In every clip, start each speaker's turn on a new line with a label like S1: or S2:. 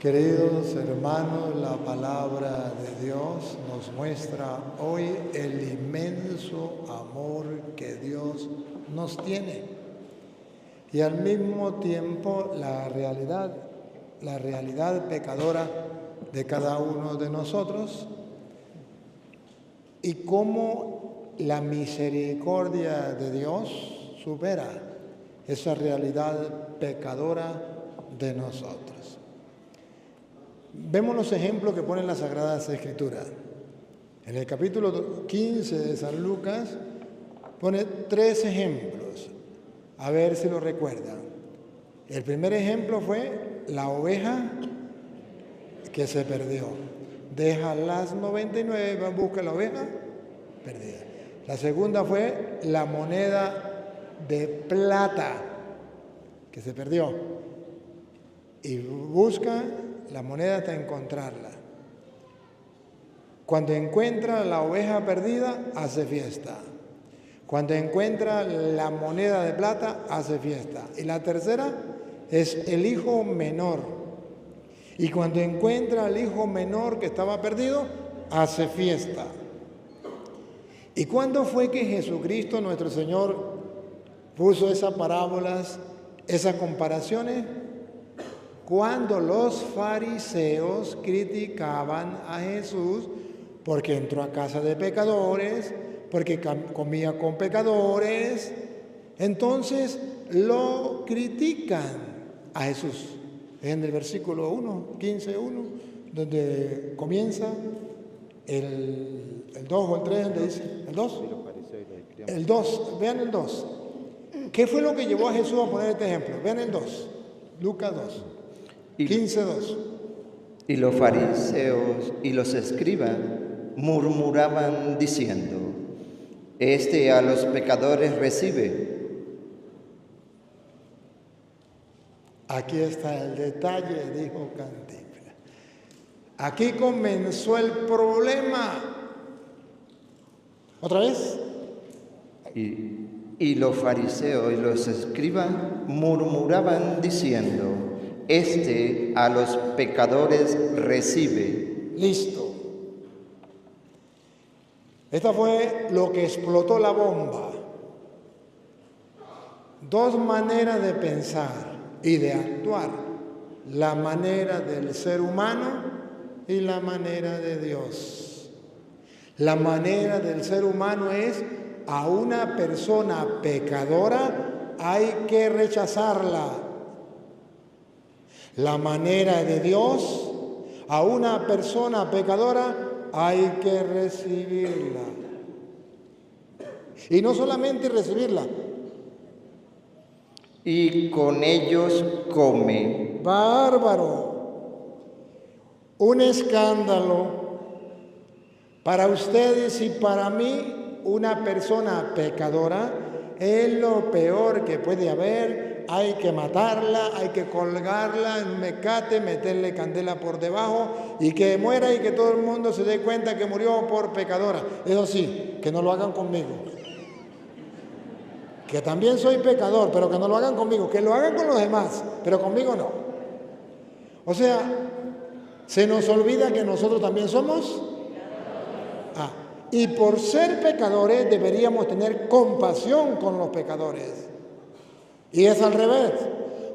S1: Queridos hermanos, la palabra de Dios nos muestra hoy el inmenso amor que Dios nos tiene y al mismo tiempo la realidad pecadora de cada uno de nosotros y cómo la misericordia de Dios supera esa realidad pecadora de nosotros. Vemos los ejemplos que ponen las Sagradas Escrituras. En el capítulo 15 de San Lucas pone 3 ejemplos, a ver si lo recuerdan. El primer ejemplo fue la oveja que se perdió. Deja las 99, va a buscar la oveja perdida. La segunda fue la moneda de plata que se perdió y busca la moneda hasta encontrarla. Cuando encuentra la oveja perdida, hace fiesta. Cuando encuentra la moneda de plata, hace fiesta. Y la tercera es el hijo menor. Y cuando encuentra al hijo menor que estaba perdido, hace fiesta. ¿Y cuándo fue que Jesucristo, nuestro Señor, puso esas parábolas, esas comparaciones? Cuando los fariseos criticaban a Jesús porque entró a casa de pecadores, porque comía con pecadores, entonces lo critican a Jesús. En el versículo 1, 15:1, donde comienza el 2 o el 3, donde dice, el 2. El 2, vean el 2. ¿Qué fue lo que llevó a Jesús a poner este ejemplo? Vean el 2, Lucas 2. 15:2.
S2: Y los fariseos y los escribas murmuraban diciendo: Este a los pecadores recibe.
S1: Aquí está el detalle, dijo Cantinflas. Aquí comenzó el problema. ¿Otra vez?
S2: Y los fariseos y los escribas murmuraban diciendo: Este a los pecadores recibe.
S1: Listo. Esta fue lo que explotó la bomba. 2 maneras de pensar y de actuar. La manera del ser humano y la manera de Dios. La manera del ser humano es: a una persona pecadora hay que rechazarla. La manera de Dios: a una persona pecadora hay que recibirla. Y no solamente recibirla.
S2: Y con ellos come.
S1: Bárbaro. Un escándalo. Para ustedes y para mí, una persona pecadora es lo peor que puede haber. Hay que matarla, hay que colgarla en un mecate, meterle candela por debajo y que muera y que todo el mundo se dé cuenta que murió por pecadora. Eso sí, que no lo hagan conmigo. Que también soy pecador, pero que no lo hagan conmigo. Que lo hagan con los demás, pero conmigo no. O sea, se nos olvida que nosotros también somos. Y por ser pecadores deberíamos tener compasión con los pecadores. Y es al revés.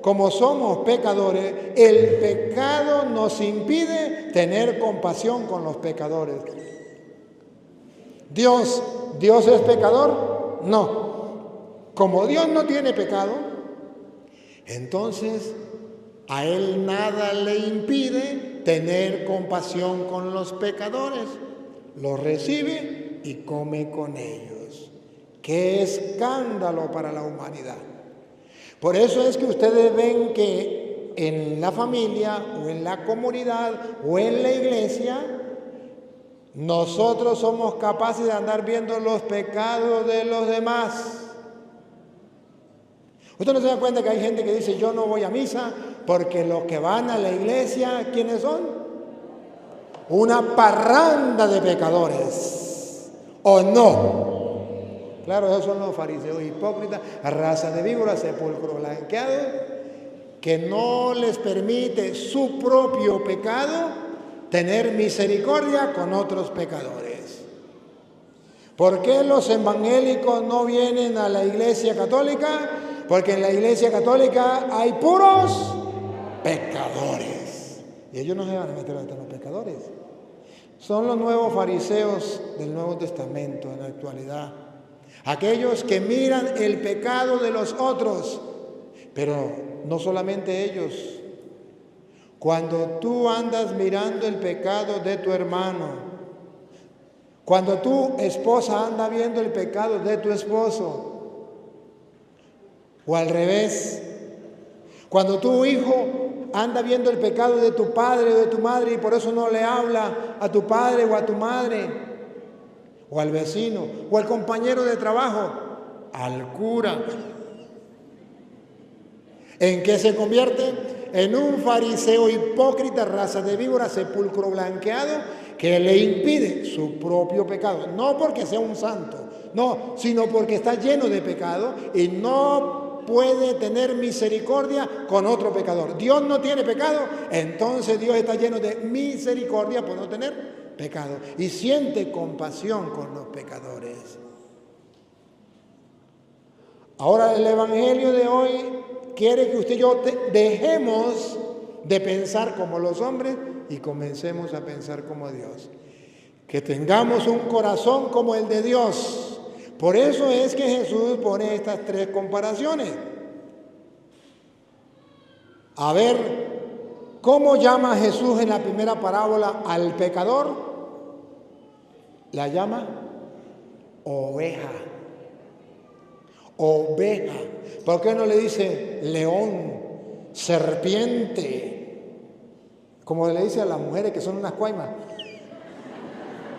S1: Como somos pecadores, el pecado nos impide tener compasión con los pecadores. ¿Dios es pecador? No. Como Dios no tiene pecado, entonces a Él nada le impide tener compasión con los pecadores. Los recibe y come con ellos. ¡Qué escándalo para la humanidad! Por eso es que ustedes ven que en la familia o en la comunidad o en la iglesia nosotros somos capaces de andar viendo los pecados de los demás. ¿Usted no se da cuenta que hay gente que dice: yo no voy a misa porque los que van a la iglesia, ¿quiénes son? Una parranda de pecadores, ¿o no? Claro, esos son los fariseos hipócritas, raza de víboras, sepulcro blanqueado, que no les permite su propio pecado tener misericordia con otros pecadores. ¿Por qué los evangélicos no vienen a la iglesia católica? Porque en la iglesia católica hay puros pecadores. Y ellos no se van a meter entre los pecadores. Son los nuevos fariseos del Nuevo Testamento en la actualidad. Aquellos que miran el pecado de los otros, pero no solamente ellos. Cuando tú andas mirando el pecado de tu hermano, cuando tu esposa anda viendo el pecado de tu esposo, o al revés, cuando tu hijo anda viendo el pecado de tu padre o de tu madre y por eso no le habla a tu padre o a tu madre, o al vecino, o al compañero de trabajo, al cura, ¿en qué se convierte? En un fariseo hipócrita, raza de víbora, sepulcro blanqueado, que le impide su propio pecado. No porque sea un santo, no, sino porque está lleno de pecado y no puede tener misericordia con otro pecador. Dios no tiene pecado, entonces Dios está lleno de misericordia por no tener pecado y siente compasión con los pecadores. Ahora el evangelio de hoy quiere que usted y yo dejemos de pensar como los hombres y comencemos a pensar como Dios. Que tengamos un corazón como el de Dios. Por eso es que Jesús pone estas tres comparaciones. A ver, ¿cómo llama Jesús en la primera parábola al pecador? La llama oveja. Oveja. ¿Por qué no le dice león, serpiente? Como le dice a las mujeres que son unas cuaimas.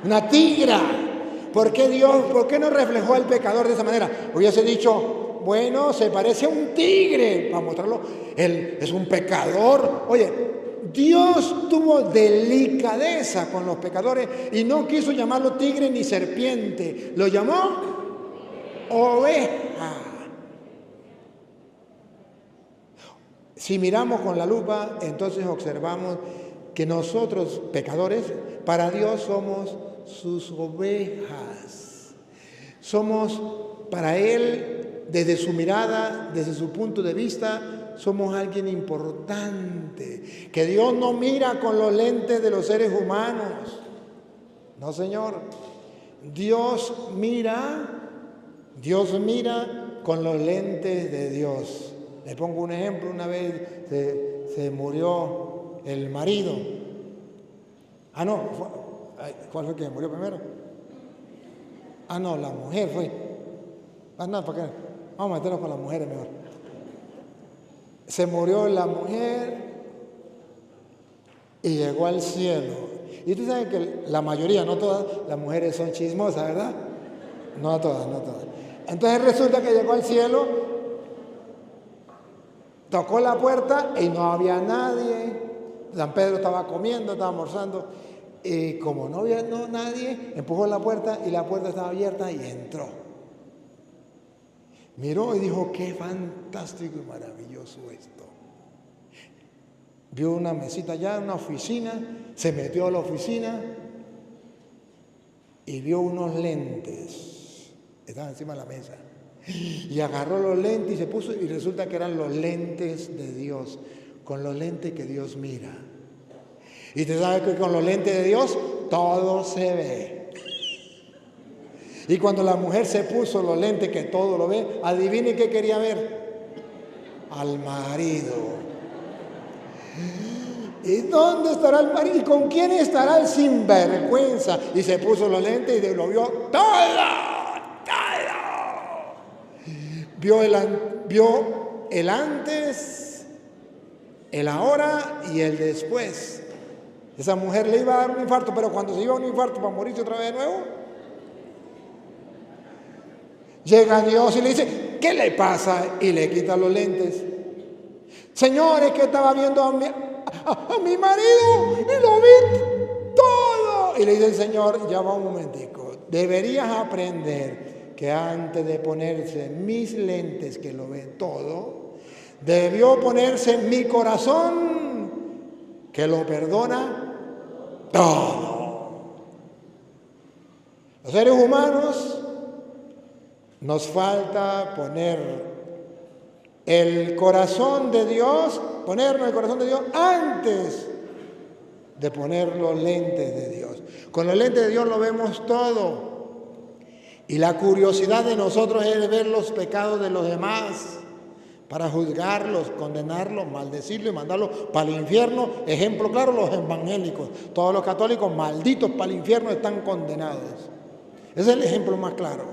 S1: Una tigra. ¿Por qué Dios, por qué no reflejó al pecador de esa manera? Hubiese dicho, bueno, se parece a un tigre, para mostrarlo, él es un pecador. Oye, Dios tuvo delicadeza con los pecadores y no quiso llamarlo tigre ni serpiente, lo llamó oveja. Si miramos con la lupa, entonces observamos que nosotros, pecadores, para Dios somos sus ovejas. Somos para Él, desde su mirada, desde su punto de vista, somos alguien importante. Que Dios no mira con los lentes de los seres humanos. No, Señor. Dios mira con los lentes de Dios. Le pongo un ejemplo. Una vez se murió el marido. Ah, no, ¿cuál fue el que murió primero? Ah, no, la mujer fue. Ah, no, ¿para qué? Vamos a meternos con las mujeres mejor. Se murió la mujer y llegó al cielo. Y ustedes saben que la mayoría, no todas, las mujeres son chismosas, ¿verdad? No todas. Entonces resulta que llegó al cielo, tocó la puerta y no había nadie. San Pedro estaba comiendo, estaba almorzando. Y como no había nadie, empujó la puerta y la puerta estaba abierta y entró. Miró y dijo, qué fantástico y maravilloso esto. Vio una mesita allá en una oficina, se metió a la oficina y vio unos lentes. Estaban encima de la mesa. Y agarró los lentes y se puso, y resulta que eran los lentes de Dios, con los lentes que Dios mira. Y usted sabe que con los lentes de Dios todo se ve. Y cuando la mujer se puso los lentes que todo lo ve, adivine qué quería ver. Al marido. ¿Y dónde estará el marido? ¿Y con quién estará el sinvergüenza? Y se puso los lentes y lo vio todo. Vio el antes, el ahora y el después. Esa mujer le iba a dar un infarto, pero cuando se iba a un infarto para morirse otra vez de nuevo, llega Dios y le dice, ¿qué le pasa? Y le quita los lentes. Señor, es que estaba viendo a mi marido y lo vi todo. Y le dice el Señor, ya va un momentico, deberías aprender que antes de ponerse mis lentes que lo ven todo, Debió ponerse en mi corazón que lo perdona todo. Los seres humanos nos falta poner el corazón de Dios, ponernos el corazón de Dios antes de poner los lentes de Dios. Con los lentes de Dios lo vemos todo. Y la curiosidad de nosotros es ver los pecados de los demás para juzgarlos, condenarlos, maldecirlos y mandarlos para el infierno. Ejemplo claro, los evangélicos. Todos los católicos malditos para el infierno están condenados. Ese es el ejemplo más claro.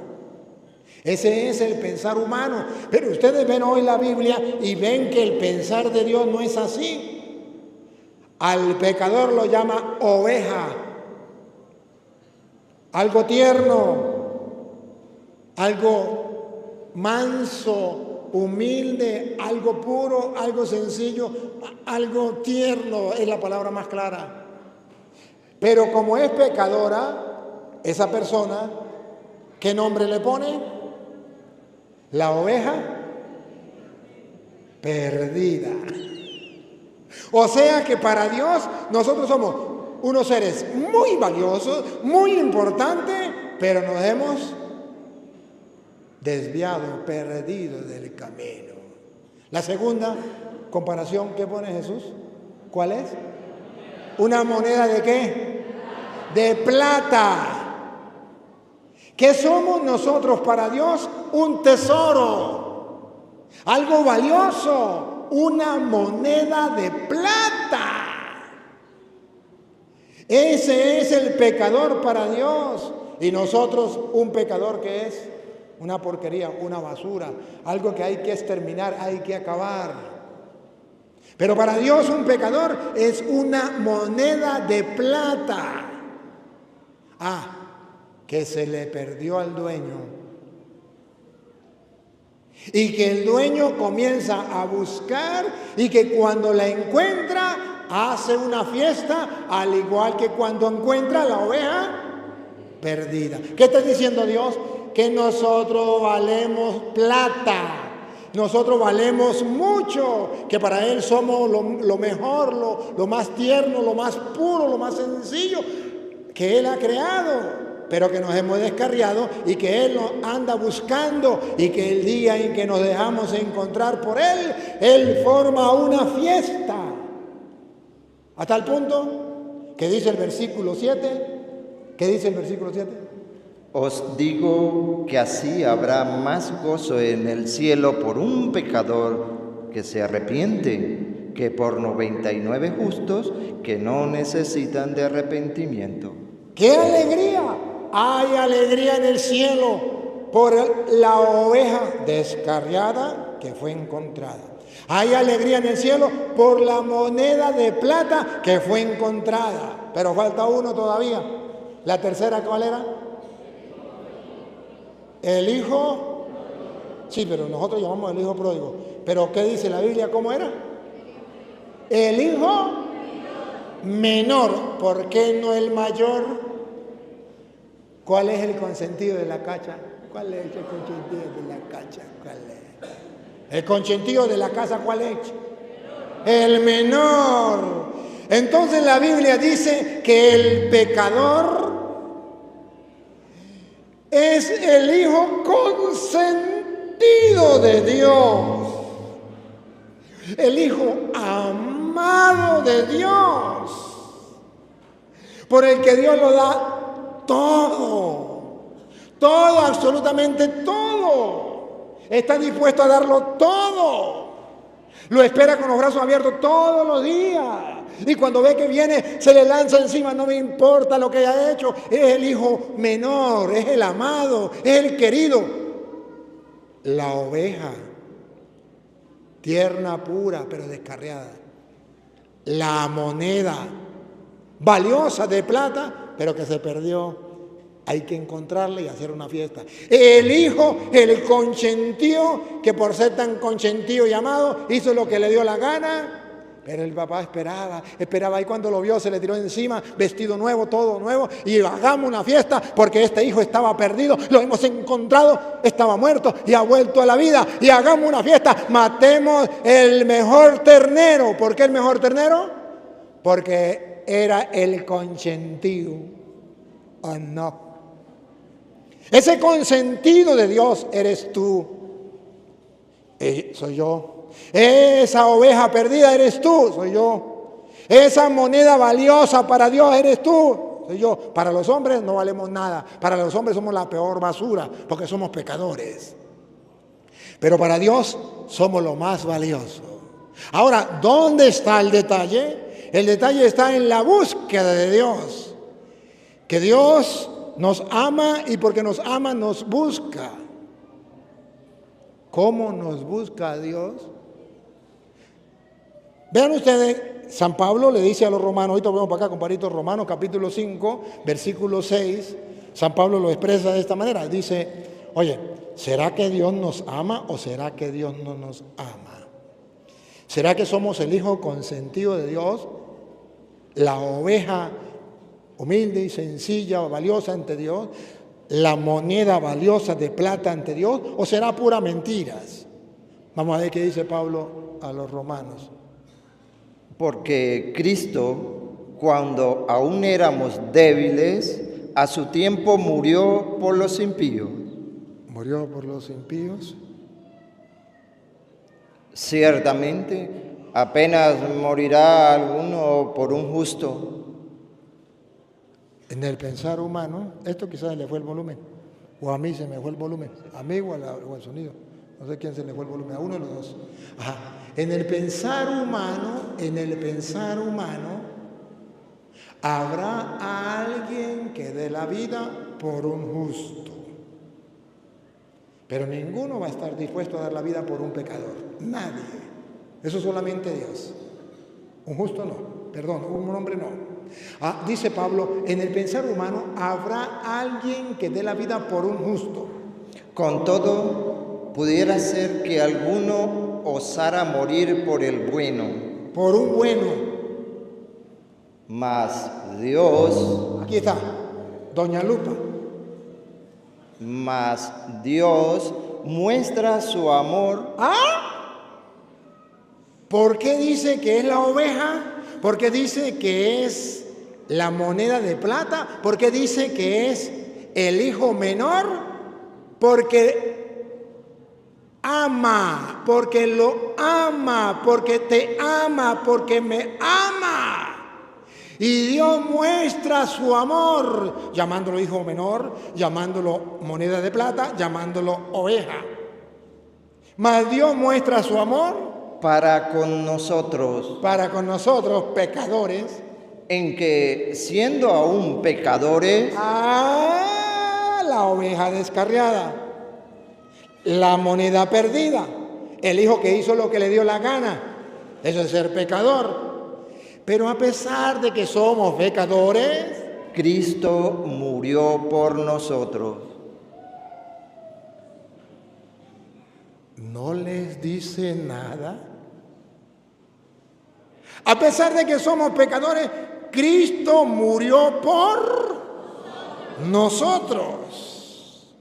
S1: Ese es el pensar humano. Pero ustedes ven hoy la Biblia y ven que el pensar de Dios no es así. Al pecador lo llama oveja, algo tierno, algo manso, humilde, algo puro, algo sencillo, algo tierno, es la palabra más clara. Pero como es pecadora, esa persona, ¿qué nombre le pone? La oveja perdida. O sea que para Dios nosotros somos unos seres muy valiosos, muy importantes, pero nos hemos desviado, perdido del camino. La segunda comparación que pone Jesús, ¿cuál es? ¿Una moneda de qué? De plata. ¿Qué somos nosotros para Dios? Un tesoro, algo valioso. Una moneda de plata. Ese es el pecador para Dios. Y nosotros un pecador que es una porquería, una basura, algo que hay que exterminar, hay que acabar. Pero para Dios un pecador es una moneda de plata. Que se le perdió al dueño. Y que el dueño comienza a buscar y que cuando la encuentra hace una fiesta, al igual que cuando encuentra la oveja perdida. ¿Qué está diciendo Dios? Que nosotros valemos plata. Nosotros valemos mucho, que para Él somos lo mejor, lo más tierno, lo más puro, lo más sencillo que Él ha creado. Pero que nos hemos descarriado y que Él nos anda buscando y que el día en que nos dejamos encontrar por Él, Él forma una fiesta. Hasta el punto que dice el versículo 7. ¿Qué dice el versículo 7?
S2: Os digo que así habrá más gozo en el cielo por un pecador que se arrepiente que por 99 justos que no necesitan de arrepentimiento.
S1: ¡Qué alegría! Hay alegría en el cielo por la oveja descarriada que fue encontrada. Hay alegría en el cielo por la moneda de plata que fue encontrada. Pero falta uno todavía. ¿La tercera cuál era? El hijo. Sí, pero nosotros llamamos el hijo pródigo. ¿Pero qué dice la Biblia? ¿Cómo era? El hijo menor. ¿Por qué no el mayor? ¿Cuál es el consentido de la cacha? ¿Cuál es el consentido de la cacha? ¿Cuál es? ¿El consentido de la casa cuál es? El menor. Entonces la Biblia dice que el pecador es el hijo consentido de Dios. El hijo amado de Dios. Por el que Dios lo da todo, absolutamente todo. Está dispuesto a darlo todo. Lo espera con los brazos abiertos todos los días. Y cuando ve que viene, se le lanza encima, no me importa lo que haya hecho. Es el hijo menor, es el amado, es el querido. La oveja, tierna, pura, pero descarriada. La moneda, valiosa de plata, pero que se perdió. Hay que encontrarle y hacer una fiesta. El hijo, el consentido, que por ser tan consentido y amado, hizo lo que le dio la gana, Pero el papá esperaba y cuando lo vio se le tiró encima, vestido nuevo, todo nuevo, y hagamos una fiesta porque este hijo estaba perdido, lo hemos encontrado, estaba muerto y ha vuelto a la vida, y hagamos una fiesta, matemos el mejor ternero. ¿Por qué el mejor ternero? Porque era el consentido. ¿O no? Ese consentido de Dios eres tú, soy yo. Esa oveja perdida eres tú, soy yo. Esa moneda valiosa para Dios eres tú, soy yo. Para los hombres no valemos nada. Para los hombres somos la peor basura porque somos pecadores. Pero para Dios somos lo más valioso. Ahora, ¿dónde está el detalle? El detalle está en la búsqueda de Dios. Que Dios nos ama y porque nos ama nos busca. ¿Cómo nos busca Dios? Vean ustedes, San Pablo le dice a los romanos, ahorita vamos para acá, compadritos, Romanos capítulo 5, versículo 6, San Pablo lo expresa de esta manera, dice, oye, ¿será que Dios nos ama o será que Dios no nos ama? ¿Será que somos el hijo consentido de Dios, la oveja humilde y sencilla o valiosa ante Dios, la moneda valiosa de plata ante Dios, o será pura mentiras? Vamos a ver qué dice Pablo a los romanos.
S2: Porque Cristo, cuando aún éramos débiles, a su tiempo murió por los impíos.
S1: ¿Murió por los impíos?
S2: Ciertamente, apenas morirá alguno por un justo.
S1: En el pensar humano, esto quizás le fue el volumen, o a mí se me fue el volumen, a mí o al sonido, no sé quién se le fue el volumen, a uno de los dos. Ajá. En el pensar humano, habrá alguien que dé la vida por un justo. Pero ninguno va a estar dispuesto a dar la vida por un pecador. Nadie. Eso solamente Dios. Un justo no. Perdón, un hombre no. Dice Pablo, en el pensar humano habrá alguien que dé la vida por un justo.
S2: Con todo, pudiera ser que alguno osara morir por el bueno.
S1: Por un bueno.
S2: Mas Dios...
S1: Aquí está, doña Lupa.
S2: Mas Dios muestra su amor.
S1: ¿Por qué dice que es la oveja? ¿Por qué dice que es la moneda de plata? ¿Por qué dice que es el hijo menor? Porque ama, porque lo ama, porque te ama, porque me ama. Y Dios muestra su amor, llamándolo hijo menor, llamándolo moneda de plata, llamándolo oveja. Mas Dios muestra su amor
S2: para con nosotros,
S1: pecadores,
S2: en que siendo aún pecadores,
S1: la oveja descarriada, la moneda perdida, el hijo que hizo lo que le dio la gana, eso es ser pecador. Pero a pesar de que somos pecadores,
S2: Cristo murió por nosotros.
S1: ¿No les dice nada? A pesar de que somos pecadores, Cristo murió por nosotros.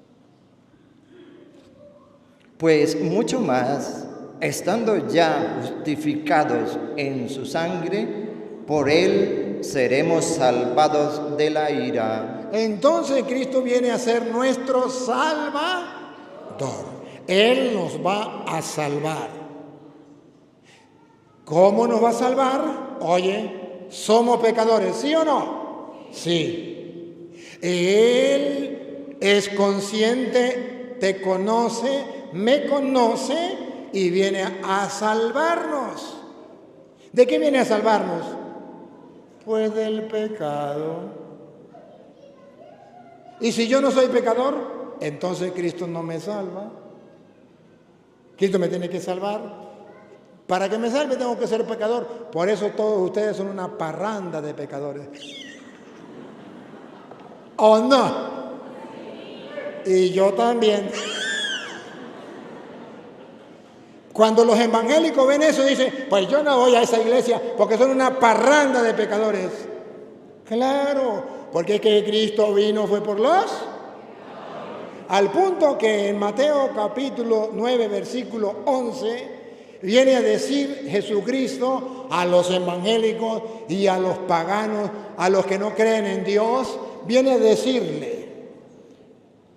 S2: Pues mucho más, estando ya justificados en su sangre, por Él seremos salvados de la ira.
S1: Entonces Cristo viene a ser nuestro Salvador. Él nos va a salvar. ¿Cómo nos va a salvar? Oye, somos pecadores, ¿sí o no? Sí. Él es consciente, te conoce, me conoce y viene a salvarnos. ¿De qué viene a salvarnos? Pues del pecado. Y si yo no soy pecador, entonces Cristo no me salva. Cristo me tiene que salvar. Para que me salve tengo que ser pecador. Por eso todos ustedes son una parranda de pecadores. ¿O no? Y yo también. Cuando los evangélicos ven eso, dicen, pues yo no voy a esa iglesia porque son una parranda de pecadores. Claro, porque es que Cristo vino fue por los... Al punto que en Mateo capítulo 9, versículo 11, viene a decir Jesucristo a los evangélicos y a los paganos, a los que no creen en Dios, viene a decirle.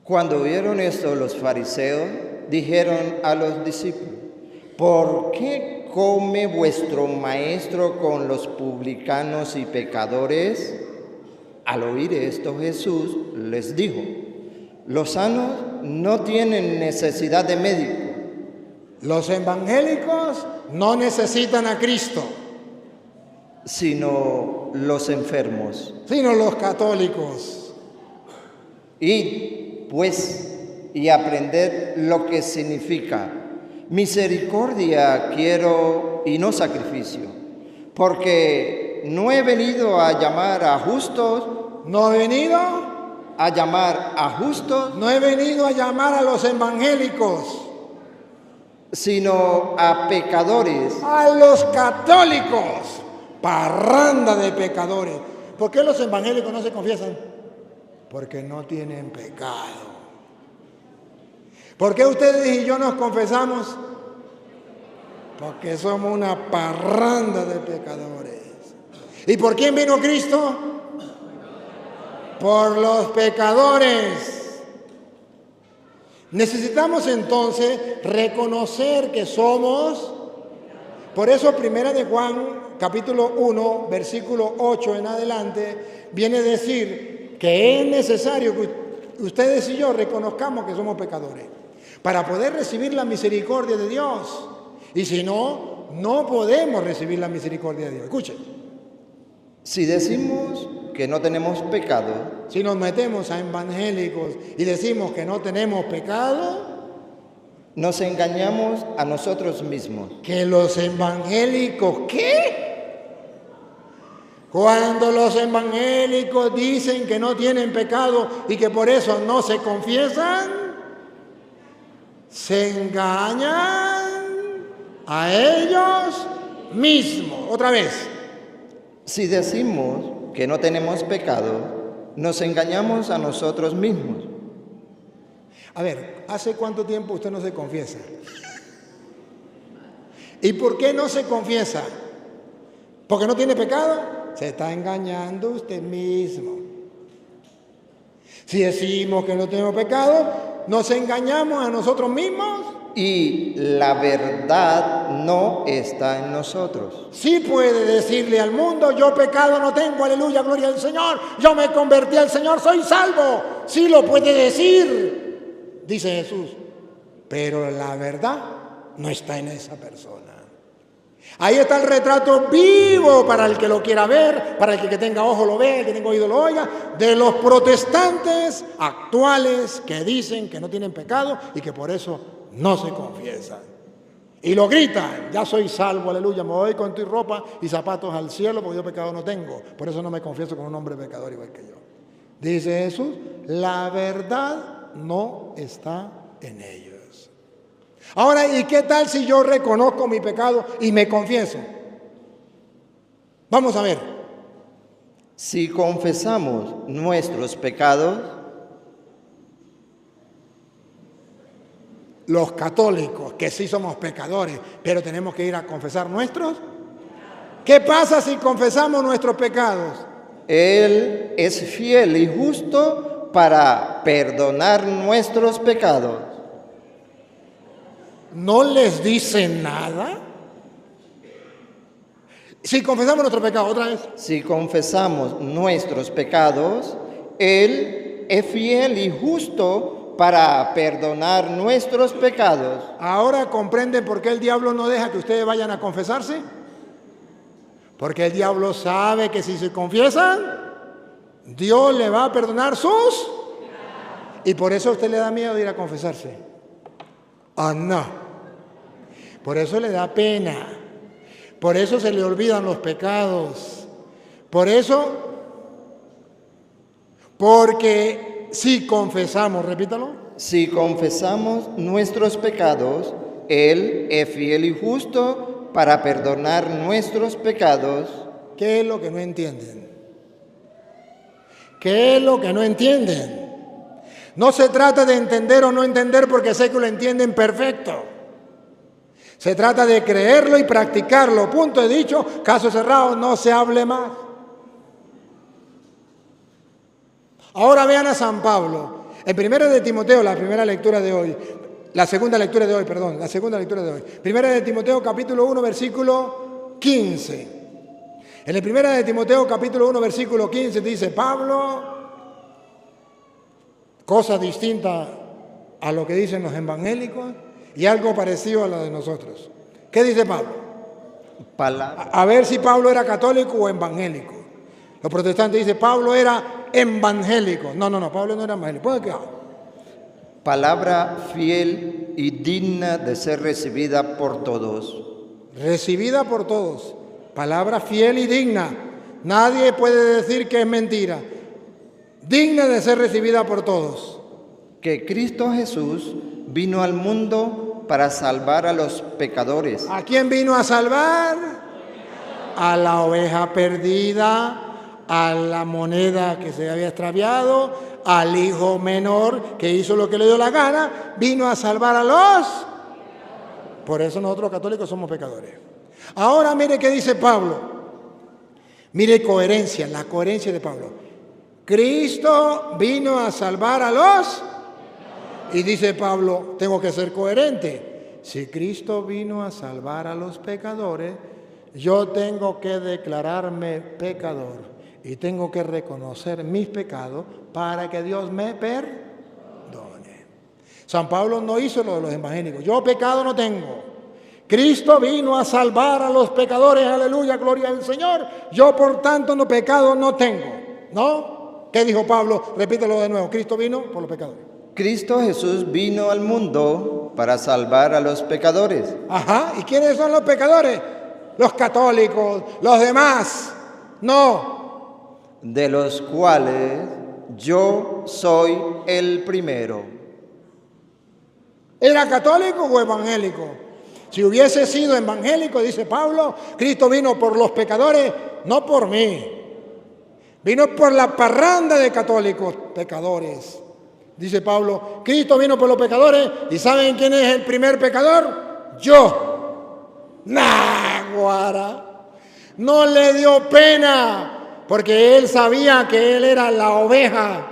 S2: Cuando vieron esto, los fariseos dijeron a los discípulos: ¿por qué come vuestro maestro con los publicanos y pecadores? Al oír esto, Jesús les dijo: los sanos no tienen necesidad de médico.
S1: Los evangélicos no necesitan a Cristo,
S2: sino los enfermos.
S1: Sino los católicos.
S2: Id, pues, y aprended lo que significa: misericordia quiero y no sacrificio, porque no he venido a llamar a justos.
S1: No he venido
S2: a llamar a justos.
S1: No he venido a llamar a los evangélicos,
S2: sino a pecadores.
S1: A los católicos, parranda de pecadores. ¿Por qué los evangélicos no se confiesan? Porque no tienen pecado. ¿Por qué ustedes y yo nos confesamos? Porque somos una parranda de pecadores. ¿Y por quién vino Cristo? Por los pecadores. Necesitamos entonces reconocer que somos. Por eso Primera de Juan, capítulo 1, versículo 8 en adelante, viene a decir que es necesario que ustedes y yo reconozcamos que somos pecadores para poder recibir la misericordia de Dios. Y si no, no podemos recibir la misericordia de Dios. Escuchen.
S2: Si decimos que no tenemos pecado,
S1: si nos metemos a evangélicos y decimos que no tenemos pecado,
S2: nos engañamos a nosotros mismos.
S1: ¿Que los evangélicos qué? Cuando los evangélicos dicen que no tienen pecado y que por eso no se confiesan, se engañan a ellos mismos. Otra vez.
S2: Si decimos que no tenemos pecado, nos engañamos a nosotros mismos.
S1: A ver, ¿hace cuánto tiempo usted no se confiesa? ¿Y por qué no se confiesa? ¿Porque no tiene pecado? Se está engañando usted mismo. Si decimos que no tenemos pecado, nos engañamos a nosotros mismos.
S2: Y la verdad no está en nosotros.
S1: Sí puede decirle al mundo: yo pecado no tengo, aleluya, gloria al Señor, yo me convertí al Señor, soy salvo. Sí lo puede decir, dice Jesús, pero la verdad no está en esa persona. Ahí está el retrato vivo para el que lo quiera ver, para el que tenga ojo lo vea, el que tenga oído lo oiga, de los protestantes actuales que dicen que no tienen pecado y que por eso no se confiesan. Y lo gritan: ya soy salvo, aleluya, me voy con tu ropa y zapatos al cielo porque yo pecado no tengo. Por eso no me confieso con un hombre pecador igual que yo. Dice Jesús, la verdad no está en ellos. Ahora, ¿y qué tal si yo reconozco mi pecado y me confieso? Vamos a ver.
S2: Si confesamos nuestros pecados,
S1: los católicos, que sí somos pecadores, pero tenemos que ir a confesar nuestros. ¿Qué pasa si confesamos nuestros pecados?
S2: Él es fiel y justo para perdonar nuestros pecados.
S1: ¿No les dice nada? Si confesamos nuestro pecado, otra vez.
S2: Si confesamos nuestros pecados, Él es fiel y justo para perdonar nuestros pecados.
S1: Ahora comprenden por qué el diablo no deja que ustedes vayan a confesarse. Porque el diablo sabe que si se confiesan, Dios le va a perdonar sus. Y por eso a usted le da miedo de ir a confesarse. Ah, no. Por eso le da pena. Por eso se le olvidan los pecados. Por eso, porque si confesamos, repítalo.
S2: Si confesamos nuestros pecados, Él es fiel y justo para perdonar nuestros pecados.
S1: ¿Qué es lo que no entienden? ¿Qué es lo que no entienden? No se trata de entender o no entender porque sé que lo entienden perfecto. Se trata de creerlo y practicarlo. Punto, he dicho, caso cerrado, no se hable más. Ahora vean a San Pablo. En 1 de Timoteo, la segunda lectura de hoy. Primera de Timoteo, capítulo 1, versículo 15. En el 1 de Timoteo, capítulo 1, versículo 15, dice Pablo, cosa distinta a lo que dicen los evangélicos y algo parecido a lo de nosotros. ¿Qué dice Pablo? A ver si Pablo era católico o evangélico. Los protestantes dicen Pablo era evangélico. No, Pablo no era evangélico. ¿Puede quedar?
S2: Palabra fiel y digna de ser recibida por todos.
S1: Recibida por todos. Palabra fiel y digna. Nadie puede decir que es mentira. Digna de ser recibida por todos.
S2: Que Cristo Jesús vino al mundo para salvar a los pecadores.
S1: ¿A quién vino a salvar? A la oveja perdida, a la moneda que se había extraviado, al hijo menor que hizo lo que le dio la gana, vino a salvar a los. Por eso nosotros los católicos somos pecadores. Ahora mire qué dice Pablo. Mire coherencia, la coherencia de Pablo. Cristo vino a salvar a los. Y dice Pablo, tengo que ser coherente. Si Cristo vino a salvar a los pecadores, yo tengo que declararme pecador y tengo que reconocer mis pecados para que Dios me perdone. San Pablo no hizo lo de los evangélicos. Yo pecado no tengo. Cristo vino a salvar a los pecadores, aleluya, gloria al Señor. Yo por tanto no pecado no tengo. ¿No? ¿Qué dijo Pablo? Repítelo de nuevo. Cristo vino por los pecadores.
S2: Cristo Jesús vino al mundo para salvar a los pecadores.
S1: Ajá, ¿y quiénes son los pecadores? Los católicos, los demás. No.
S2: De los cuales yo soy el primero.
S1: ¿Era católico o evangélico? Si hubiese sido evangélico, dice Pablo, Cristo vino por los pecadores, no por mí. Vino por la parranda de católicos, pecadores. Dice Pablo, Cristo vino por los pecadores, ¿y saben quién es el primer pecador? Yo. Náguara. No le dio pena, porque él sabía que él era la oveja,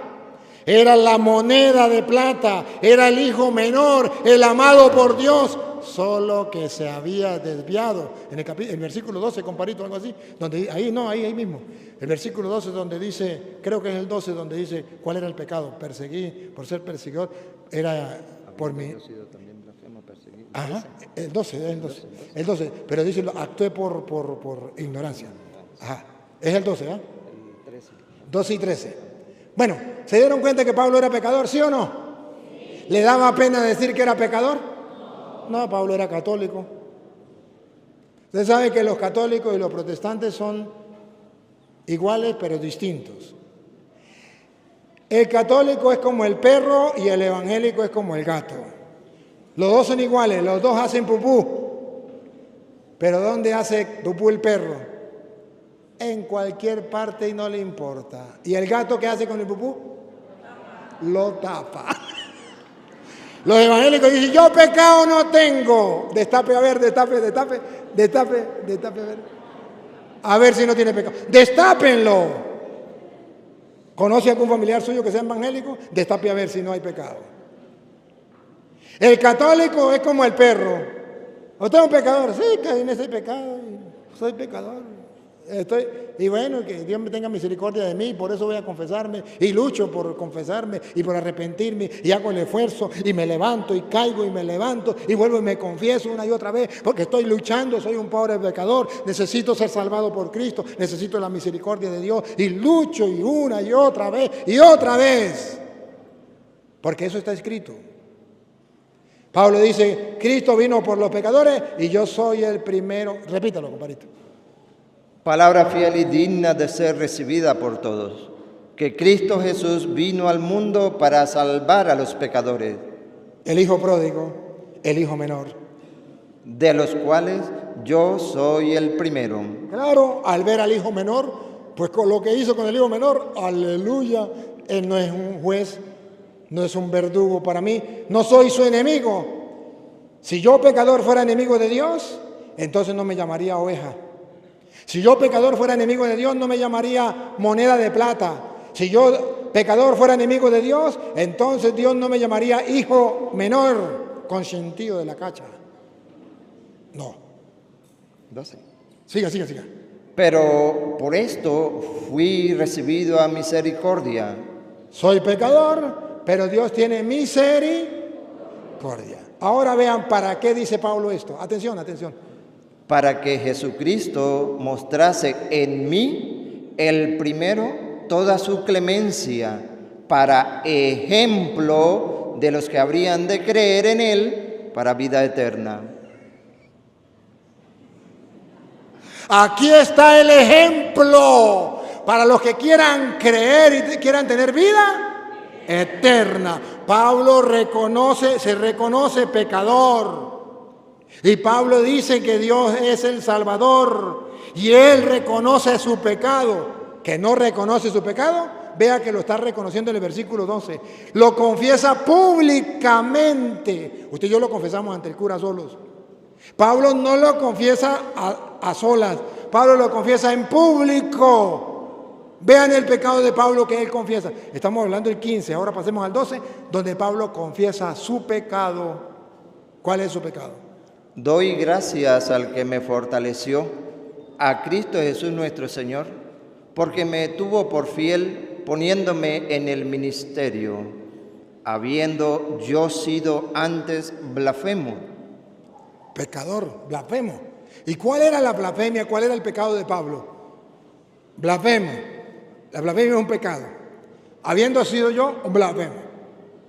S1: era la moneda de plata, era el hijo menor, el amado por Dios, solo que se había desviado. En el versículo 12, comparito, algo así, donde ahí mismo. El versículo 12 donde dice, creo que es el 12 donde dice, ¿cuál era el pecado? Perseguí, por ser perseguidor, era por mí. Ajá, el 12, es el 12. El 12, pero dice, actué por ignorancia. Ajá, es el 12, ¿ah? 12 y 13. Bueno, ¿se dieron cuenta que Pablo era pecador, sí o no? ¿Le daba pena decir que era pecador? No, Pablo era católico. Usted sabe que los católicos y los protestantes son iguales pero distintos. El católico es como el perro y el evangélico es como el gato. Los dos son iguales, los dos hacen pupú. Pero ¿dónde hace pupú el perro? En cualquier parte y no le importa. ¿Y el gato qué hace con el pupú? Lo tapa. Los evangélicos dicen, yo pecado no tengo. Destape a ver, destape a ver. A ver si no tiene pecado. Destápenlo. ¿Conoce algún familiar suyo que sea evangélico? Destape a ver si no hay pecado. El católico es como el perro. ¿Usted es un pecador? Sí, caí en ese pecado. Soy pecador. Y bueno, que Dios me tenga misericordia de mí, por eso voy a confesarme y lucho por confesarme y por arrepentirme y hago el esfuerzo y me levanto y caigo y me levanto y vuelvo y me confieso una y otra vez porque estoy luchando, soy un pobre pecador, necesito ser salvado por Cristo, necesito la misericordia de Dios y lucho y una y otra vez, porque eso está escrito. Pablo dice, Cristo vino por los pecadores y yo soy el primero. Repítalo, compadrito.
S2: Palabra fiel y digna de ser recibida por todos, que Cristo Jesús vino al mundo para salvar a los pecadores.
S1: El hijo pródigo, el hijo menor.
S2: de los cuales yo soy el primero.
S1: Claro, al ver al hijo menor, pues con lo que hizo con el hijo menor, aleluya, él no es un juez, no es un verdugo para mí, no soy su enemigo. Si yo pecador fuera enemigo de Dios, entonces no me llamaría oveja. Si yo pecador fuera enemigo de Dios, no me llamaría moneda de plata. Si yo pecador fuera enemigo de Dios, entonces Dios no me llamaría hijo menor, consentido de la cacha. No.
S2: 12.
S1: Siga.
S2: Pero por esto fui recibido a misericordia.
S1: Soy pecador, pero Dios tiene misericordia. Ahora vean para qué dice Pablo esto. Atención.
S2: Para que Jesucristo mostrase en mí el primero toda su clemencia, para ejemplo de los que habrían de creer en él para vida eterna.
S1: Aquí está el ejemplo para los que quieran creer y quieran tener vida eterna. Pablo se reconoce pecador. Y Pablo dice que Dios es el Salvador. Y él reconoce su pecado. Que no reconoce su pecado, vea que lo está reconociendo en el versículo 12. Lo confiesa públicamente. Usted y yo lo confesamos ante el cura solos. Pablo no lo confiesa a solas. Pablo lo confiesa en público. Vean el pecado de Pablo que él confiesa. Estamos hablando del 15, ahora pasemos al 12, donde Pablo confiesa su pecado. ¿Cuál es su pecado?
S2: Doy gracias al que me fortaleció, a Cristo Jesús nuestro Señor, porque me tuvo por fiel poniéndome en el ministerio, habiendo yo sido antes blasfemo.
S1: Pecador, blasfemo. ¿Y cuál era la blasfemia? ¿Cuál era el pecado de Pablo? Blasfemo. La blasfemia es un pecado. Habiendo sido yo un blasfemo.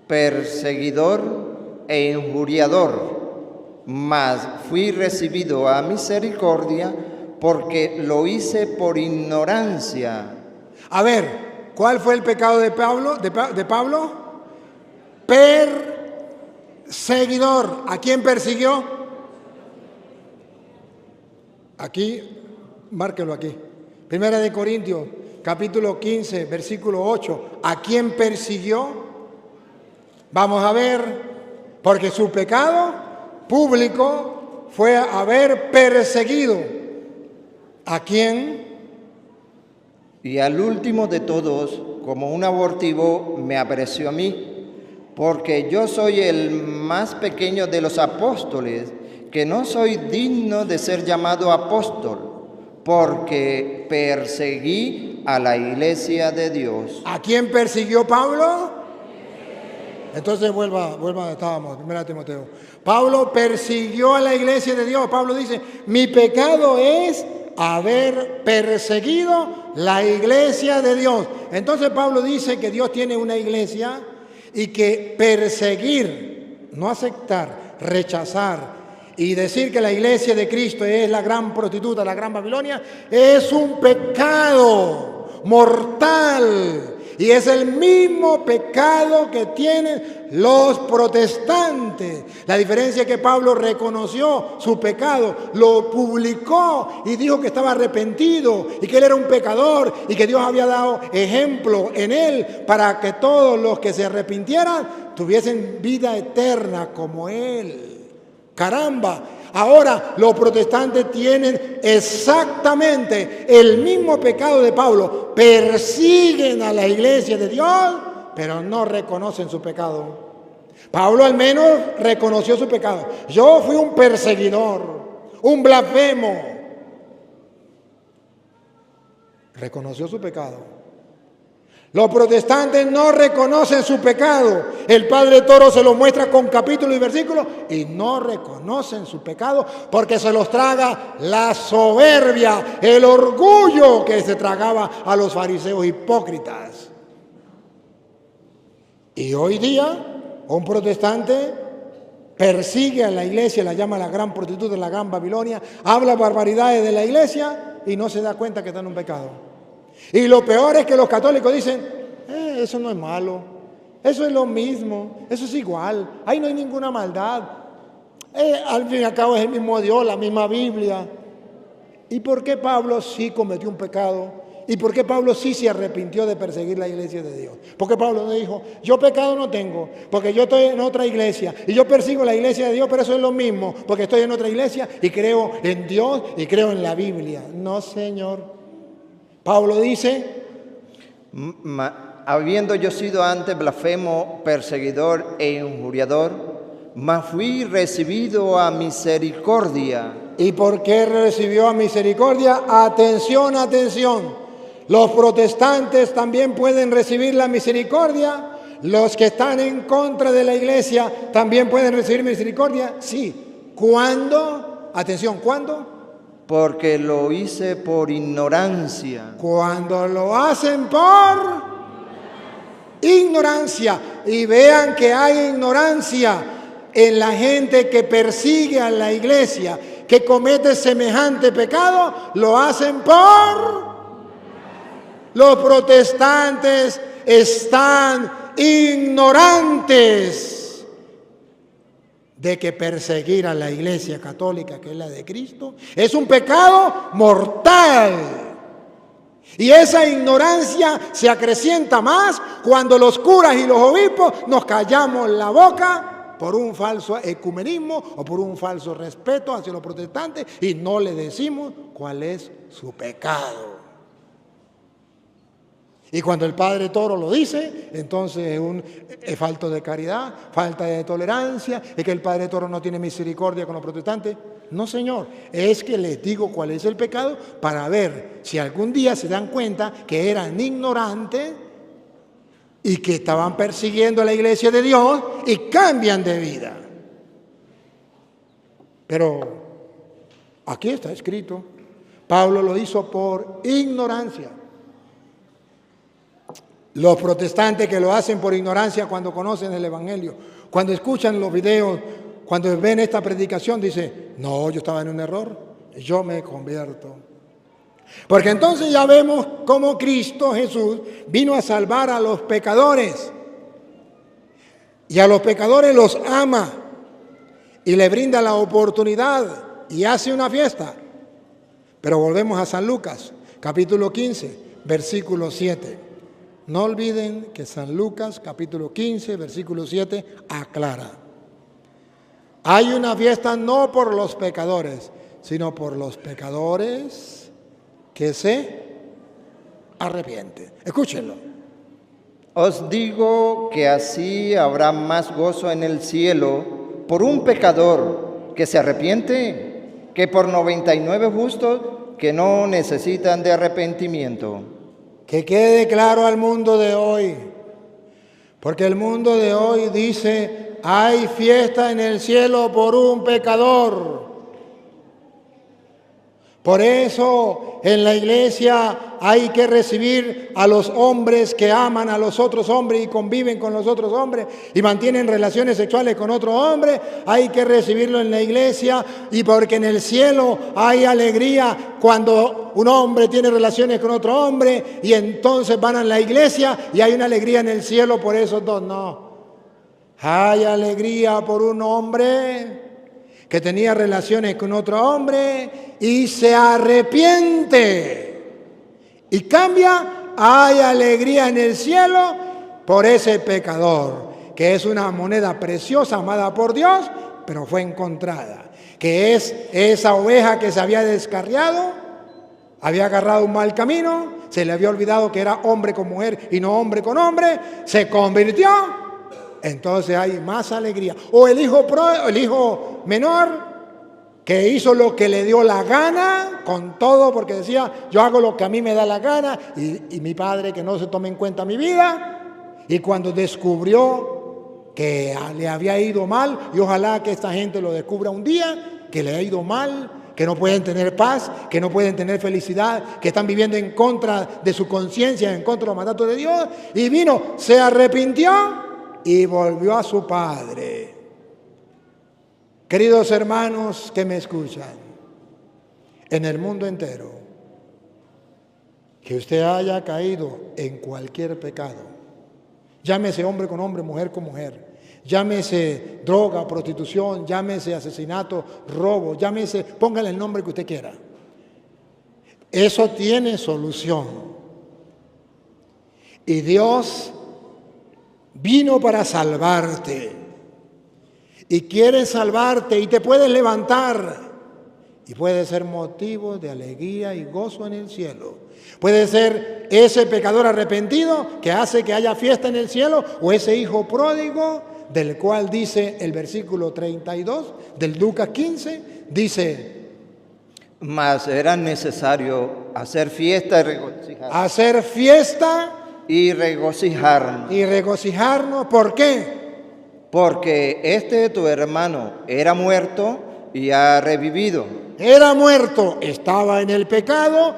S2: Perseguidor e injuriador, mas fui recibido a misericordia porque lo hice por ignorancia.
S1: A ver, ¿cuál fue el pecado de Pablo? Perseguidor. ¿A quién persiguió? Aquí, márquelo aquí. Primera de Corintios, capítulo 15, versículo 8. ¿A quién persiguió? Vamos a ver, porque su pecado público fue haber perseguido. ¿A quién?
S2: Y al último de todos, como un abortivo, me apareció a mí, porque yo soy el más pequeño de los apóstoles, que no soy digno de ser llamado apóstol, porque perseguí a la iglesia de Dios.
S1: ¿A quién persiguió Pablo? Entonces vuelva donde estábamos, 1 Timoteo. Pablo persiguió a la iglesia de Dios. Pablo dice, mi pecado es haber perseguido la iglesia de Dios. Entonces Pablo dice que Dios tiene una iglesia y que perseguir, no aceptar, rechazar y decir que la iglesia de Cristo es la gran prostituta, la gran Babilonia, es un pecado mortal. Y es el mismo pecado que tienen los protestantes. La diferencia es que Pablo reconoció su pecado, lo publicó y dijo que estaba arrepentido y que él era un pecador y que Dios había dado ejemplo en él para que todos los que se arrepintieran tuviesen vida eterna como él. Caramba, ahora los protestantes tienen exactamente el mismo pecado de Pablo. Persiguen a la iglesia de Dios, pero no reconocen su pecado. Pablo al menos reconoció su pecado. Yo fui un perseguidor, un blasfemo. Reconoció su pecado. Los protestantes no reconocen su pecado. El Padre Toro se lo muestra con capítulo y versículo y no reconocen su pecado porque se los traga la soberbia, el orgullo que se tragaba a los fariseos hipócritas. Y hoy día un protestante persigue a la iglesia, la llama la gran prostituta, la gran Babilonia, habla barbaridades de la iglesia y no se da cuenta que está en un pecado. Y lo peor es que los católicos dicen, eso no es malo, eso es lo mismo, eso es igual, ahí no hay ninguna maldad. Al fin y al cabo es el mismo Dios, la misma Biblia. ¿Y por qué Pablo sí cometió un pecado? ¿Y por qué Pablo sí se arrepintió de perseguir la iglesia de Dios? Porque Pablo no dijo, yo pecado no tengo, porque yo estoy en otra iglesia y yo persigo la iglesia de Dios, pero eso es lo mismo, porque estoy en otra iglesia y creo en Dios y creo en la Biblia. No, Señor. Pablo dice,
S2: habiendo yo sido antes blasfemo, perseguidor e injuriador, mas fui recibido a misericordia.
S1: ¿y por qué recibió a misericordia? Atención, atención. Los protestantes también pueden recibir la misericordia. Los que están en contra de la iglesia también pueden recibir misericordia. Sí. ¿Cuándo? Atención, ¿cuándo?
S2: Porque lo hice por ignorancia.
S1: Cuando lo hacen por ignorancia. Y vean que hay ignorancia en la gente que persigue a la iglesia, que comete semejante pecado, lo hacen por... Los protestantes están ignorantes de que perseguir a la iglesia católica, que es la de Cristo, es un pecado mortal. Y esa ignorancia se acrecienta más cuando los curas y los obispos nos callamos la boca por un falso ecumenismo o por un falso respeto hacia los protestantes y no le decimos cuál es su pecado. Y cuando el Padre Toro lo dice, entonces es falta de caridad, falta de tolerancia, es que el Padre Toro no tiene misericordia con los protestantes. No, Señor, es que les digo cuál es el pecado para ver si algún día se dan cuenta que eran ignorantes y que estaban persiguiendo a la iglesia de Dios y cambian de vida. Pero aquí está escrito, Pablo lo hizo por ignorancia. Los protestantes que lo hacen por ignorancia cuando conocen el Evangelio, cuando escuchan los videos, cuando ven esta predicación, dicen, no, yo estaba en un error, yo me convierto. Porque entonces ya vemos cómo Cristo Jesús vino a salvar a los pecadores. Y a los pecadores los ama y le brinda la oportunidad y hace una fiesta. Pero volvemos a San Lucas, capítulo 15, versículo 7. No olviden que San Lucas, capítulo 15, versículo 7, aclara. Hay una fiesta no por los pecadores, sino por los pecadores que se arrepienten. Escúchenlo.
S2: Os digo que así habrá más gozo en el cielo por un pecador que se arrepiente que por 99 justos que no necesitan de arrepentimiento.
S1: Que quede claro al mundo de hoy, porque el mundo de hoy dice, hay fiesta en el cielo por un pecador. Por eso en la iglesia hay que recibir a los hombres que aman a los otros hombres y conviven con los otros hombres y mantienen relaciones sexuales con otro hombre. Hay que recibirlo en la iglesia y porque en el cielo hay alegría cuando un hombre tiene relaciones con otro hombre y entonces van a la iglesia y hay una alegría en el cielo por esos dos. No, hay alegría por un hombre que tenía relaciones con otro hombre y se arrepiente y cambia. Hay alegría en el cielo por ese pecador, que es una moneda preciosa amada por Dios, pero fue encontrada, que es esa oveja que se había descarriado, había agarrado un mal camino, se le había olvidado que era hombre con mujer y no hombre con hombre, se convirtió. Entonces hay más alegría. O el hijo menor que hizo lo que le dio la gana con todo, porque decía, yo hago lo que a mí me da la gana, y mi padre que no se tome en cuenta mi vida. Y cuando descubrió que le había ido mal, y ojalá que esta gente lo descubra un día, que le ha ido mal, que no pueden tener paz, que no pueden tener felicidad, que están viviendo en contra de su conciencia, en contra de los mandatos de Dios, y vino, se arrepintió y volvió a su padre. Queridos hermanos que me escuchan, en el mundo entero, que usted haya caído en cualquier pecado, llámese hombre con hombre, mujer con mujer, llámese droga, prostitución, llámese asesinato, robo, llámese, póngale el nombre que usted quiera. Eso tiene solución. Y Dios vino para salvarte. Y quiere salvarte y te puedes levantar. Y puede ser motivo de alegría y gozo en el cielo. Puede ser ese pecador arrepentido que hace que haya fiesta en el cielo, o ese hijo pródigo del cual dice el versículo 32 del Lucas 15, dice:
S2: mas era necesario hacer fiesta y regocijarnos.
S1: Hacer fiesta
S2: y regocijarnos.
S1: Y regocijarnos, ¿por qué?
S2: Porque este tu hermano era muerto y ha revivido.
S1: Era muerto, estaba en el pecado.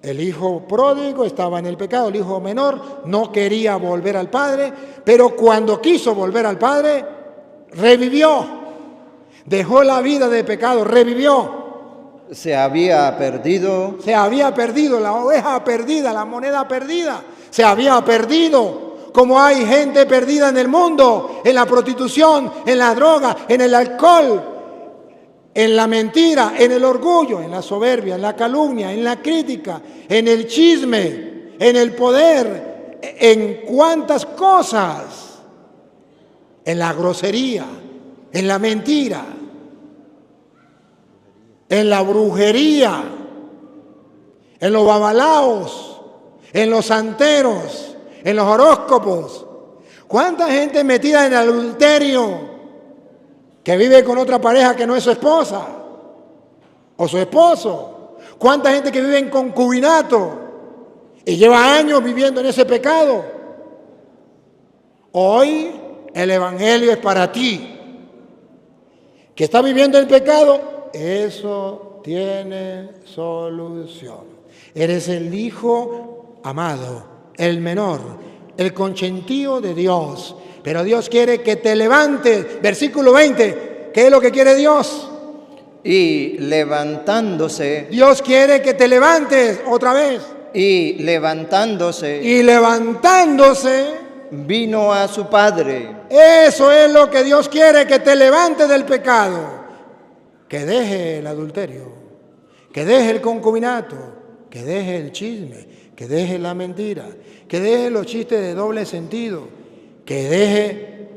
S1: El hijo pródigo estaba en el pecado, el hijo menor no quería volver al padre, pero cuando quiso volver al padre, revivió. Dejó la vida de pecado, revivió.
S2: Se había perdido
S1: la oveja perdida, la moneda perdida. Se había perdido. Como hay gente perdida en el mundo, en la prostitución, en la droga, en el alcohol, en la mentira, en el orgullo, en la soberbia, en la calumnia, en la crítica, en el chisme, en el poder, en cuantas cosas, en la grosería, en la mentira, en la brujería, en los babalaos, en los santeros, en los horóscopos. ¿Cuánta gente metida en adulterio que vive con otra pareja que no es su esposa o su esposo? ¿Cuánta gente que vive en concubinato y lleva años viviendo en ese pecado? Hoy el evangelio es para ti, que está viviendo el pecado. Eso tiene solución. Eres el hijo amado, el menor, el consentido de Dios. Pero Dios quiere que te levantes. Versículo 20. ¿Qué es lo que quiere Dios?
S2: Y levantándose.
S1: Dios quiere que te levantes otra vez.
S2: Y levantándose.
S1: Y levantándose.
S2: Vino a su padre.
S1: Eso es lo que Dios quiere, que te levantes del pecado. Que deje el adulterio. Que deje el concubinato. Que deje el chisme. Que deje la mentira. Que deje los chistes de doble sentido. Que deje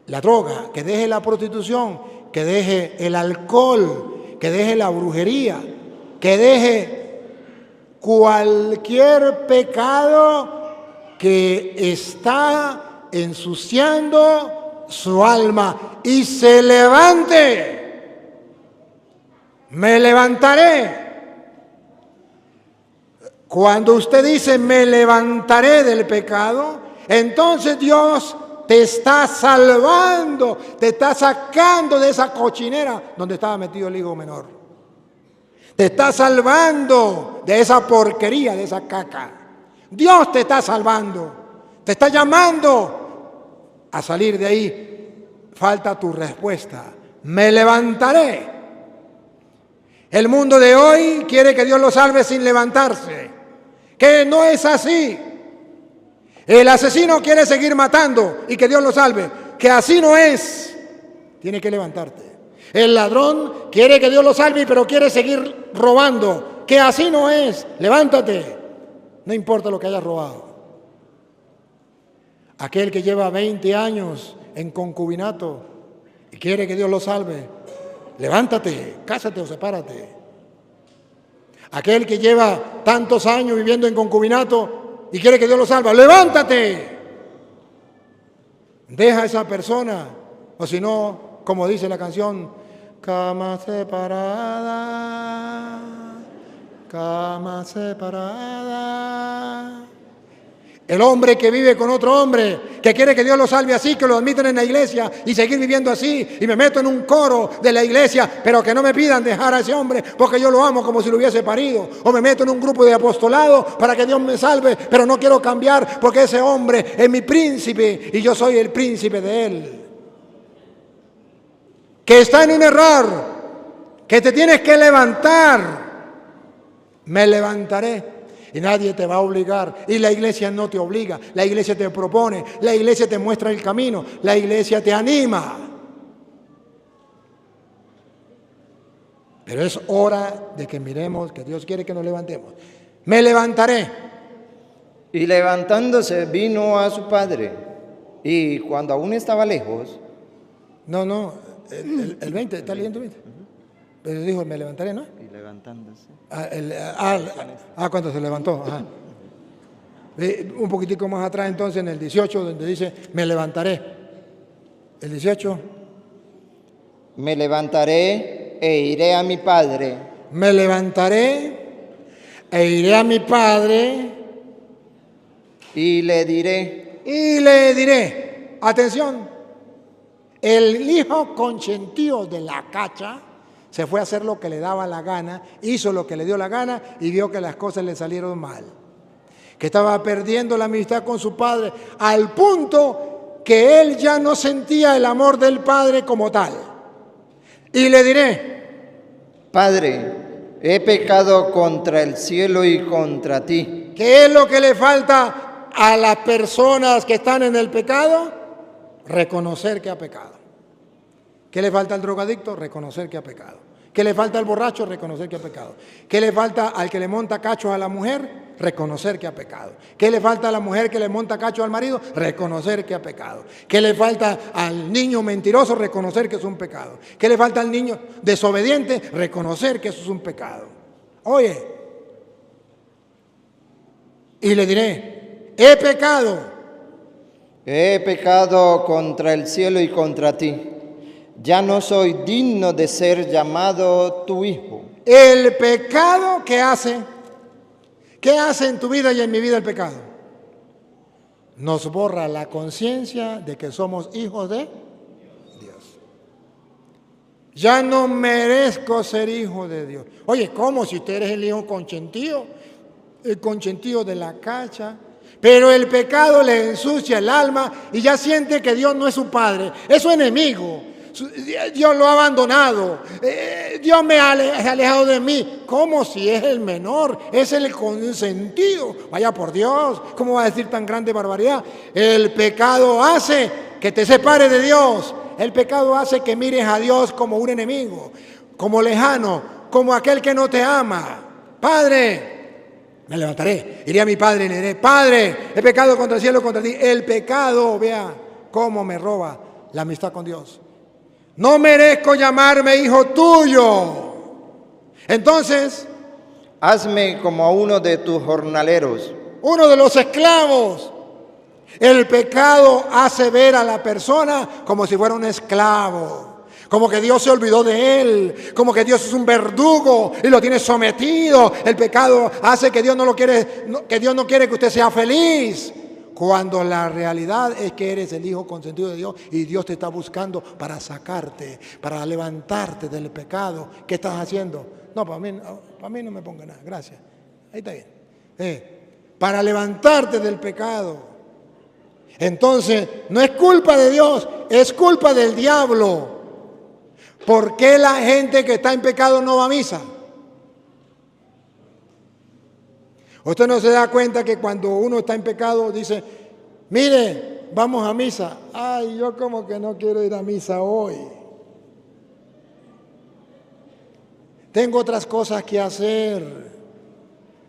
S1: la droga, que deje la prostitución, que deje el alcohol, que deje la brujería, que deje cualquier pecado que está ensuciando su alma y se levante. Me levantaré. Cuando usted dice me levantaré del pecado, entonces Dios te está salvando, te está sacando de esa cochinera donde estaba metido el hijo menor. Te está salvando de esa porquería, de esa caca. Dios te está salvando, te está llamando a salir de ahí. Falta tu respuesta. Me levantaré. El mundo de hoy quiere que Dios lo salve sin levantarse, que no es así. El asesino quiere seguir matando y que Dios lo salve, que así no es. Tiene que levantarte. El ladrón quiere que Dios lo salve, pero quiere seguir robando, que así no es. Levántate, no importa lo que hayas robado. Aquel que lleva 20 años en concubinato y quiere que Dios lo salve, levántate, cásate o sepárate. Aquel que lleva tantos años viviendo en concubinato y quiere que Dios lo salve, levántate. Deja a esa persona, o si no, como dice la canción, cama separada, cama separada. El hombre que vive con otro hombre, que quiere que Dios lo salve así, que lo admiten en la iglesia y seguir viviendo así, y me meto en un coro de la iglesia, pero que no me pidan dejar a ese hombre porque yo lo amo como si lo hubiese parido. O me meto en un grupo de apostolado para que Dios me salve, pero no quiero cambiar porque ese hombre es mi príncipe y yo soy el príncipe de él. Que está en un error, que te tienes que levantar. Me levantaré. y nadie te va a obligar. Y la iglesia no te obliga, la iglesia te propone, la iglesia te muestra el camino, la iglesia te anima. Pero es hora de que miremos, que Dios quiere que nos levantemos. Me levantaré.
S2: Y levantándose vino a su padre, y cuando aún estaba lejos...
S1: No, el 20, ¿está leyendo el 20? Pero dijo, me levantaré, ¿no?
S2: Y levantándose.
S1: Cuando se levantó. Ajá. Un poquitico más atrás entonces en el 18, donde dice, me levantaré. El 18.
S2: Me levantaré e iré a mi padre.
S1: Me levantaré e iré a mi padre.
S2: Y le diré.
S1: Y le diré. Atención. El hijo consentido de la cacha se fue a hacer lo que le daba la gana, hizo lo que le dio la gana y vio que las cosas le salieron mal. Que estaba perdiendo la amistad con su padre al punto que él ya no sentía el amor del padre como tal. Y le diré,
S2: Padre, he pecado contra el cielo y contra ti.
S1: ¿qué es lo que le falta a las personas que están en el pecado? Reconocer que ha pecado. ¿Qué le falta al drogadicto? Reconocer que ha pecado. ¿Qué le falta al borracho? Reconocer que ha pecado. ¿Qué le falta al que le monta cachos a la mujer? Reconocer que ha pecado. ¿Qué le falta a la mujer que le monta cachos al marido? Reconocer que ha pecado. ¿Qué le falta al niño mentiroso? Reconocer que es un pecado. ¿Qué le falta al niño desobediente? Reconocer que eso es un pecado. Oye, y le diré, he pecado
S2: contra el cielo y contra ti. Ya no soy digno de ser llamado tu hijo.
S1: El pecado, ¿qué hace? ¿Qué hace en tu vida y en mi vida el pecado? Nos borra la conciencia de que somos hijos de Dios. Ya no merezco ser hijo de Dios. Oye, ¿cómo si usted eres el hijo consentido? El consentido de la cacha. Pero el pecado le ensucia el alma y ya siente que Dios no es su padre, es su enemigo. Dios lo ha abandonado, Dios me ha alejado de mí. ¿Cómo si es el menor? Es el consentido. Vaya por Dios, ¿cómo va a decir tan grande barbaridad? El pecado hace que te separes de Dios. El pecado hace que mires a Dios como un enemigo, como lejano, como aquel que no te ama. Padre, me levantaré, iré a mi padre y le diré, Padre, he pecado contra el cielo, contra ti. El pecado, vea cómo me roba la amistad con Dios. No merezco llamarme hijo tuyo. Entonces,
S2: hazme como a uno de tus jornaleros.
S1: Uno de los esclavos. El pecado hace ver a la persona como si fuera un esclavo. Como que Dios se olvidó de él. Como que Dios es un verdugo y lo tiene sometido. El pecado hace que Dios no quiere que usted sea feliz. Cuando la realidad es que eres el hijo consentido de Dios y Dios te está buscando para sacarte, para levantarte del pecado. ¿Qué estás haciendo? No, para mí no me ponga nada, gracias. Ahí está bien. Para levantarte del pecado. Entonces, no es culpa de Dios, es culpa del diablo. ¿Por qué la gente que está en pecado no va a misa? Usted no se da cuenta que cuando uno está en pecado dice, mire, vamos a misa. Ay, yo como que no quiero ir a misa hoy. Tengo otras cosas que hacer.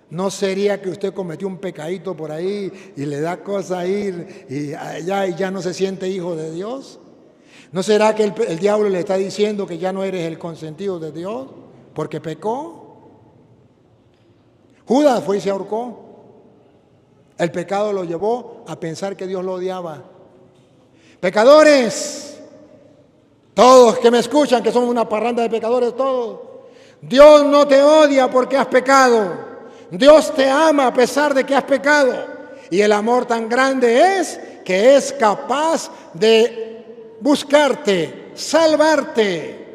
S1: ¿No sería que usted cometió un pecadito por ahí y le da cosa ir y ya no se siente hijo de Dios? ¿No será que el diablo le está diciendo que ya no eres el consentido de Dios porque pecó? Judas fue y se ahorcó. El pecado lo llevó a pensar que Dios lo odiaba. Pecadores, todos que me escuchan, que somos una parranda de pecadores todos, Dios no te odia porque has pecado. Dios te ama a pesar de que has pecado. Y el amor tan grande es que es capaz de buscarte, salvarte.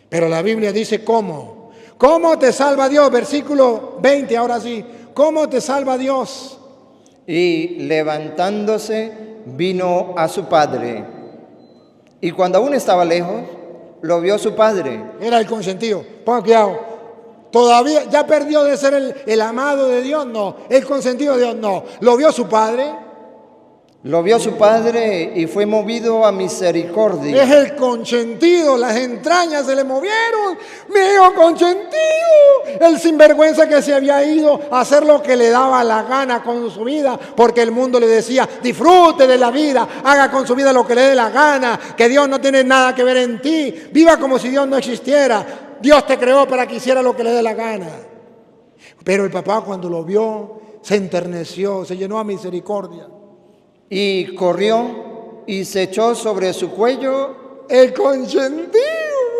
S1: Pero la Biblia dice cómo. ¿Cómo te salva Dios? Versículo 20, ahora sí. ¿Cómo te salva Dios?
S2: Y levantándose vino a su padre. Y cuando aún estaba lejos, lo vio su padre.
S1: Era el consentido. Pongan cuidado. Todavía, ya perdió de ser el amado de Dios, no. El consentido de Dios, no. ¿Lo vio su padre?
S2: Lo vio su padre y fue movido a misericordia.
S1: Es el consentido, las entrañas se le movieron. Mi hijo consentido, el sinvergüenza que se había ido a hacer lo que le daba la gana con su vida, porque el mundo le decía, disfrute de la vida, haga con su vida lo que le dé la gana, que Dios no tiene nada que ver en ti, viva como si Dios no existiera. Dios te creó para que hiciera lo que le dé la gana. Pero el papá, cuando lo vio, se enterneció, se llenó a misericordia.
S2: Y corrió y se echó sobre su cuello.
S1: El consentido,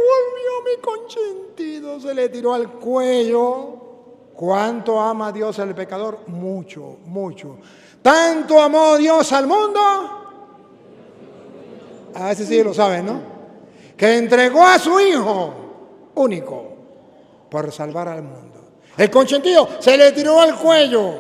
S1: volvió mi consentido, se le tiró al cuello. ¿Cuánto ama Dios al pecador? Mucho, mucho. ¿Tanto amó Dios al mundo? A veces sí lo saben, ¿no? Que entregó a su Hijo único por salvar al mundo. El consentido se le tiró al cuello.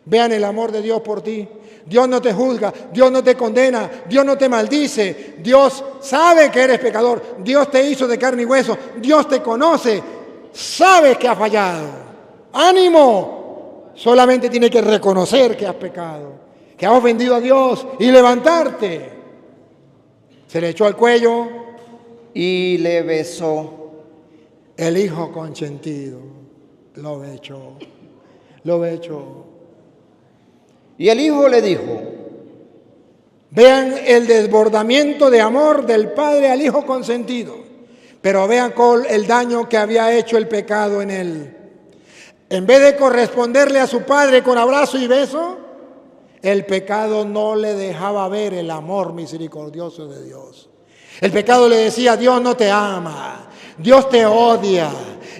S1: Vean el amor de Dios por ti. Dios no te juzga, Dios no te condena, Dios no te maldice. Dios sabe que eres pecador. Dios te hizo de carne y hueso. Dios te conoce. Sabe que has fallado. ¡Ánimo! Solamente tienes que reconocer que has pecado, que has ofendido a Dios y levantarte. Se le echó al cuello
S2: y le besó.
S1: El hijo consentido lo echó, lo echó.
S2: Y el hijo le dijo,
S1: vean el desbordamiento de amor del padre al hijo consentido, pero vean el daño que había hecho el pecado en él. En vez de corresponderle a su padre con abrazo y beso, el pecado no le dejaba ver el amor misericordioso de Dios. El pecado le decía, Dios no te ama, Dios te odia,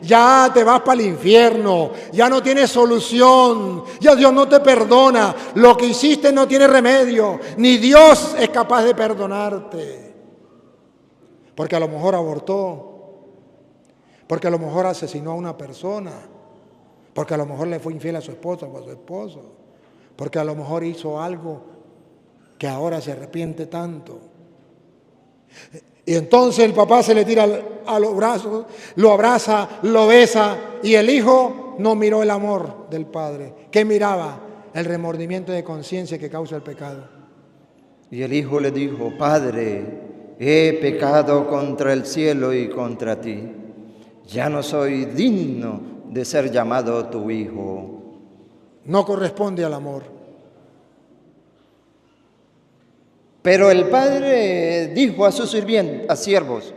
S1: ya te vas para el infierno, ya no tienes solución, ya Dios no te perdona, lo que hiciste no tiene remedio, ni Dios es capaz de perdonarte. Porque a lo mejor abortó, porque a lo mejor asesinó a una persona, porque a lo mejor le fue infiel a su esposa o a su esposo, porque a lo mejor hizo algo que ahora se arrepiente tanto. Y entonces el papá se le tira a los brazos, lo abraza, lo besa, y el hijo no miró el amor del padre. ¿Qué miraba? El remordimiento de conciencia que causa el pecado.
S2: Y el hijo le dijo, Padre, he pecado contra el cielo y contra ti. Ya no soy digno de ser llamado tu hijo.
S1: No corresponde al amor.
S2: Pero el padre dijo a sus siervos,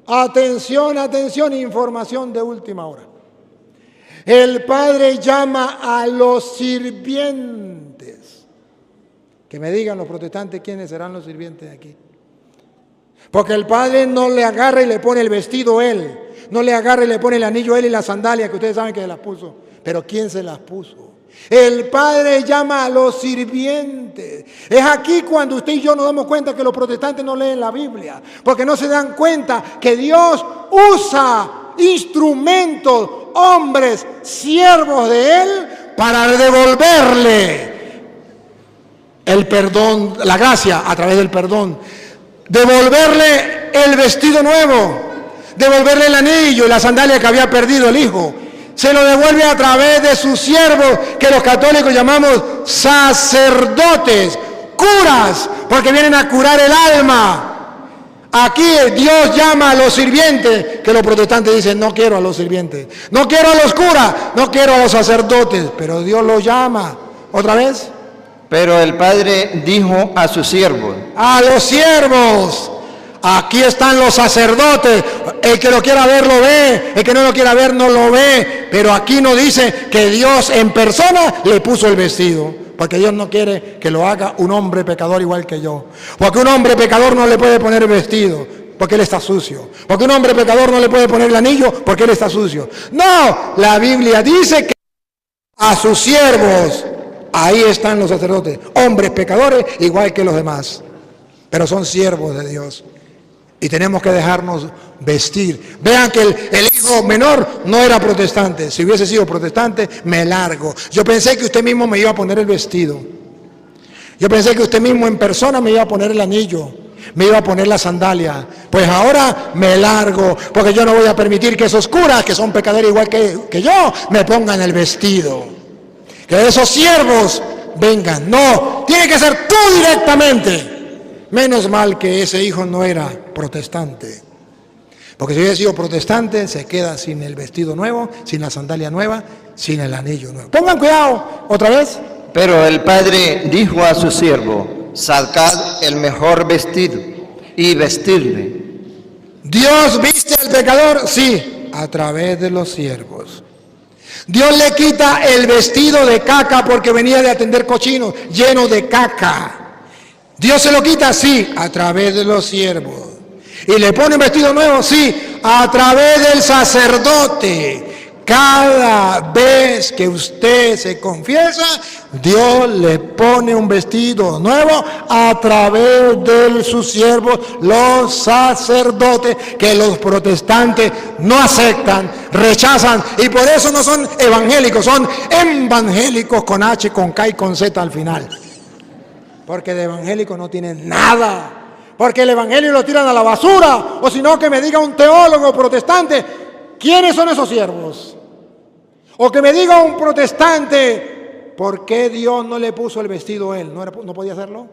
S1: atención, atención, información de última hora. El padre llama a los sirvientes. Que me digan los protestantes quiénes serán los sirvientes aquí. Porque el padre no le agarra y le pone el vestido él. No le agarra y le pone el anillo él y las sandalias que ustedes saben que se las puso. Pero ¿quién se las puso? El Padre llama a los sirvientes. Es aquí cuando usted y yo nos damos cuenta que los protestantes no leen la Biblia, porque no se dan cuenta que Dios usa instrumentos, hombres, siervos de Él, para devolverle el perdón, la gracia a través del perdón, devolverle el vestido nuevo, devolverle el anillo y la sandalia que había perdido el hijo. Se lo devuelve a través de sus siervos, que los católicos llamamos sacerdotes, curas, porque vienen a curar el alma. Aquí Dios llama a los sirvientes, que los protestantes dicen, no quiero a los sirvientes, no quiero a los curas, no quiero a los sacerdotes, pero Dios los llama. ¿Otra vez?
S2: Pero el padre dijo a sus siervos,
S1: a los siervos, aquí están los sacerdotes, el que lo quiera ver lo ve, el que no lo quiera ver no lo ve, pero aquí no dice que Dios en persona le puso el vestido, porque Dios no quiere que lo haga un hombre pecador igual que yo, porque un hombre pecador no le puede poner el vestido, porque él está sucio, porque un hombre pecador no le puede poner el anillo, porque él está sucio. No, la Biblia dice que a sus siervos, ahí están los sacerdotes, hombres pecadores igual que los demás, pero son siervos de Dios. Y tenemos que dejarnos vestir. Vean que el hijo menor no era protestante. Si hubiese sido protestante, me largo. Yo pensé que usted mismo me iba a poner el vestido. Yo pensé que usted mismo en persona me iba a poner el anillo. me iba a poner la sandalia. Pues ahora me largo, porque yo no voy a permitir que esos curas, que son pecadores igual que yo, me pongan el vestido. Que esos siervos vengan. No, tiene que ser tú directamente. Menos mal que ese hijo no era protestante. Porque si hubiera sido protestante, se queda sin el vestido nuevo, sin la sandalia nueva, sin el anillo nuevo. Pongan cuidado, otra vez.
S2: Pero el padre dijo a su siervo: sacad el mejor vestido y vestirle.
S1: ¿Dios viste al pecador? Sí, a través de los siervos. Dios le quita el vestido de caca porque venía de atender cochinos, lleno de caca. Dios se lo quita, sí, a través de los siervos. Y le pone un vestido nuevo, sí, a través del sacerdote. Cada vez que usted se confiesa, Dios le pone un vestido nuevo a través de sus siervos, los sacerdotes, que los protestantes no aceptan, rechazan, y por eso no son evangélicos, son evangélicos con H, con K y con Z al final. Porque de evangélico no tienen nada. Porque el evangelio lo tiran a la basura. O si no, que me diga un teólogo protestante, ¿quiénes son esos siervos? O que me diga un protestante, ¿por qué Dios no le puso el vestido a él? ¿No podía hacerlo?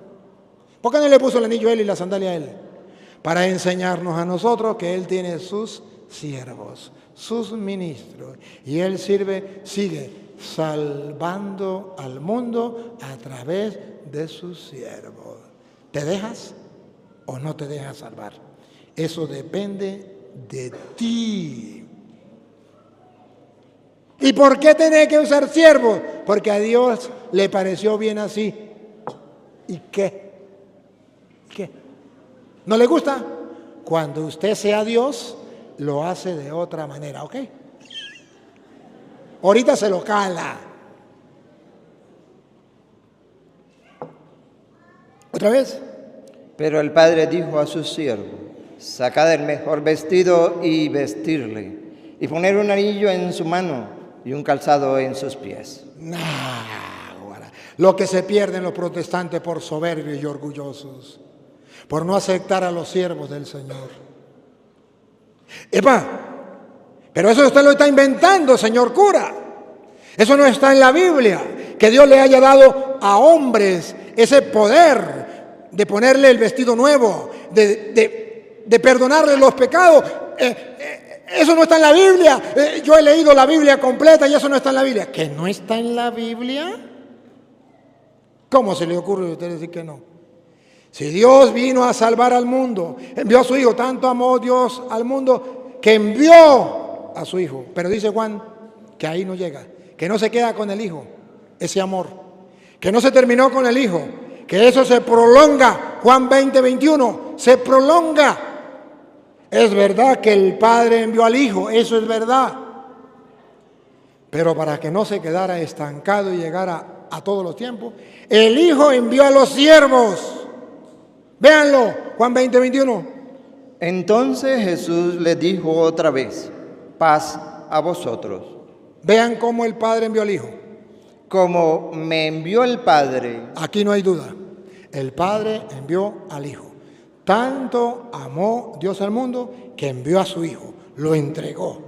S1: ¿Por qué no le puso el anillo a él y la sandalia a él? Para enseñarnos a nosotros que él tiene sus siervos, sus ministros. Y él sigue salvando al mundo a través de sus siervos. ¿Te dejas o no te dejas salvar? Eso depende de ti. ¿Y por qué tenés que usar siervos? Porque a Dios le pareció bien así. ¿Y qué? ¿Qué? ¿No le gusta? Cuando usted sea Dios, lo hace de otra manera, ¿ok? Ahorita se lo cala. ¿Otra vez?
S2: Pero el padre dijo a su siervo: sacad el mejor vestido y vestirle, y poner un anillo en su mano y un calzado en sus pies.
S1: Lo que se pierden los protestantes por soberbios y orgullosos, por no aceptar a los siervos del Señor. Pero eso usted lo está inventando, señor cura. Eso no está en la Biblia. Que Dios le haya dado a hombres ese poder de ponerle el vestido nuevo, de perdonarle los pecados. Eso no está en la Biblia. Yo he leído la Biblia completa y eso no está en la Biblia. ¿Que no está en la Biblia? ¿Cómo se le ocurre a usted decir que no? Si Dios vino a salvar al mundo, envió a su Hijo, tanto amó Dios al mundo que envió a su Hijo. Pero dice Juan que ahí no llega, que no se queda con el Hijo, ese amor, que no se terminó con el Hijo, que eso se prolonga. Juan 20, 21, se prolonga. Es verdad que el Padre envió al Hijo, eso es verdad. Pero para que no se quedara estancado y llegara a todos los tiempos, el Hijo envió a los siervos. Véanlo, Juan 20, 21.
S2: Entonces Jesús le dijo otra vez: paz a vosotros.
S1: Vean cómo el Padre envió al Hijo.
S2: Como me envió el Padre.
S1: Aquí no hay duda. El Padre envió al Hijo. Tanto amó Dios al mundo que envió a su Hijo. Lo entregó.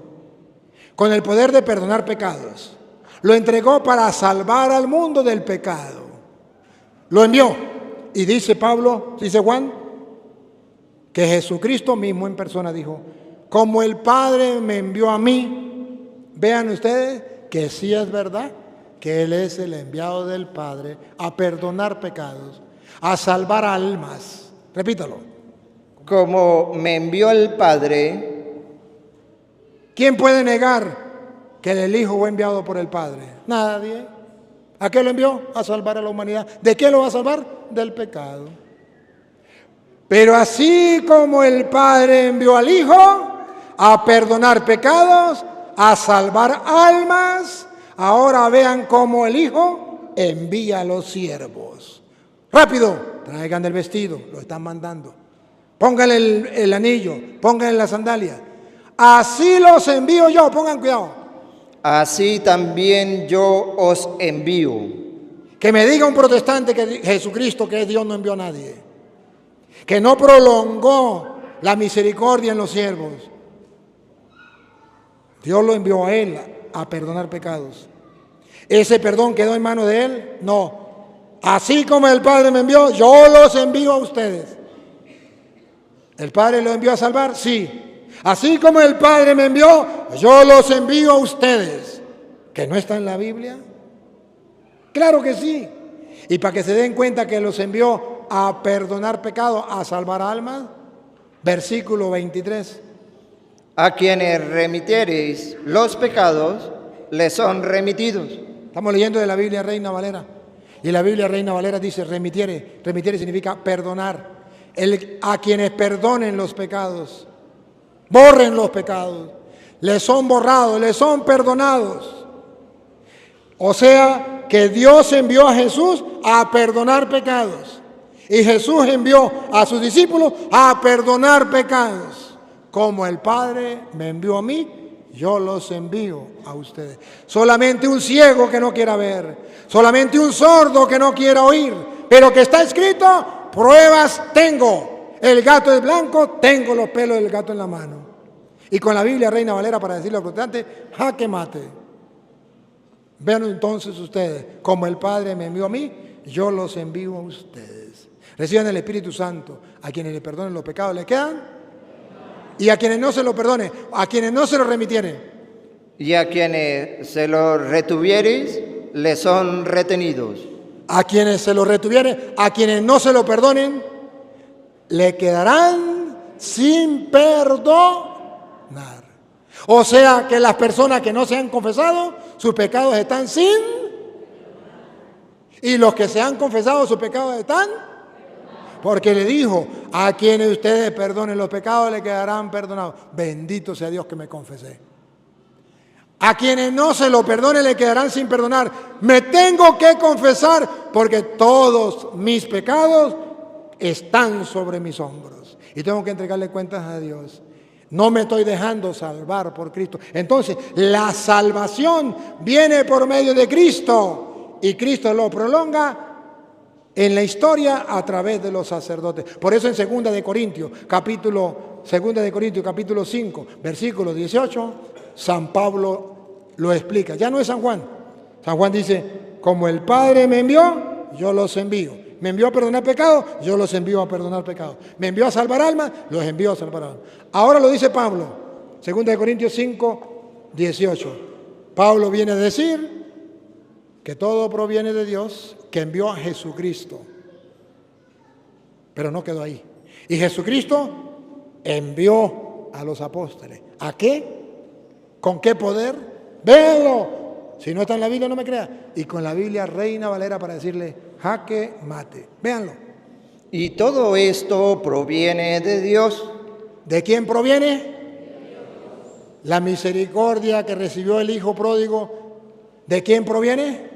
S1: Con el poder de perdonar pecados. Lo entregó para salvar al mundo del pecado. Lo envió. Y dice Pablo, dice Juan, que Jesucristo mismo en persona dijo: como el Padre me envió a mí. Vean ustedes que sí es verdad que Él es el enviado del Padre a perdonar pecados, a salvar almas. Repítalo.
S2: Como me envió el Padre.
S1: ¿Quién puede negar que el Hijo fue enviado por el Padre? Nadie. ¿A qué lo envió? A salvar a la humanidad. ¿De qué lo va a salvar? Del pecado. Pero así como el Padre envió al Hijo a perdonar pecados, a salvar almas, ahora vean cómo el Hijo envía a los siervos. Rápido, traigan el vestido, lo están mandando. Pónganle el anillo, pónganle la sandalia. Así los envío yo, pongan cuidado.
S2: Así también yo os envío.
S1: Que me diga un protestante que Jesucristo, que es Dios, no envió a nadie. que no prolongó la misericordia en los siervos. Dios lo envió a él a perdonar pecados. ¿Ese perdón quedó en manos de él? No. Así como el Padre me envió, yo los envío a ustedes. ¿El Padre lo envió a salvar? Sí. Así como el Padre me envió, yo los envío a ustedes. ¿Que no está en la Biblia? Claro que sí. Y para que se den cuenta que los envió a perdonar pecados, a salvar almas, versículo 23.
S2: A quienes remitiereis los pecados, les son remitidos.
S1: Estamos leyendo de la Biblia Reina Valera. Y la Biblia Reina Valera dice remitiere. Remitiere significa perdonar. A quienes perdonen los pecados, borren los pecados, les son borrados, les son perdonados. O sea que Dios envió a Jesús a perdonar pecados. Y Jesús envió a sus discípulos a perdonar pecados. Como el Padre me envió a mí, yo los envío a ustedes. Solamente un ciego que no quiera ver, solamente un sordo que no quiera oír, pero que está escrito, pruebas tengo. El gato es blanco, tengo los pelos del gato en la mano. Y con la Biblia Reina Valera para decirle al protestante, jaque mate. Vean entonces ustedes, como el Padre me envió a mí, yo los envío a ustedes. Reciban el Espíritu Santo. A quienes le perdonen los pecados le quedan. Y a quienes no se lo perdone, a quienes no se lo remitieren.
S2: Y a quienes se lo retuviereis, les son retenidos.
S1: A quienes se lo retuvieren, a quienes no se lo perdonen, le quedarán sin perdonar. O sea que las personas que no se han confesado, sus pecados están sin. Y los que se han confesado, sus pecados están. Porque le dijo, a quienes ustedes perdonen los pecados, le quedarán perdonados. Bendito sea Dios que me confesé. A quienes no se lo perdonen, le quedarán sin perdonar. Me tengo que confesar porque todos mis pecados están sobre mis hombros. Y tengo que entregarle cuentas a Dios. No me estoy dejando salvar por Cristo. Entonces, la salvación viene por medio de Cristo. Y Cristo lo prolonga en la historia a través de los sacerdotes. Por eso en 2 de Corintios, capítulo 5, versículo 18, San Pablo lo explica. Ya no es San Juan. San Juan dice, como el Padre me envió, yo los envío. Me envió a perdonar pecados, yo los envío a perdonar pecados. Me envió a salvar almas, los envío a salvar almas. Ahora lo dice Pablo, 2 de Corintios 5, 18. Pablo viene a decir que todo proviene de Dios, que envió a Jesucristo. Pero no quedó ahí. Y Jesucristo envió a los apóstoles. ¿A qué? ¿Con qué poder? Véanlo. Si no está en la Biblia, no me crea. Y con la Biblia Reina Valera para decirle, jaque mate. Véanlo.
S2: Y todo esto proviene de Dios.
S1: ¿De quién proviene? La misericordia que recibió el Hijo pródigo. ¿De quién proviene?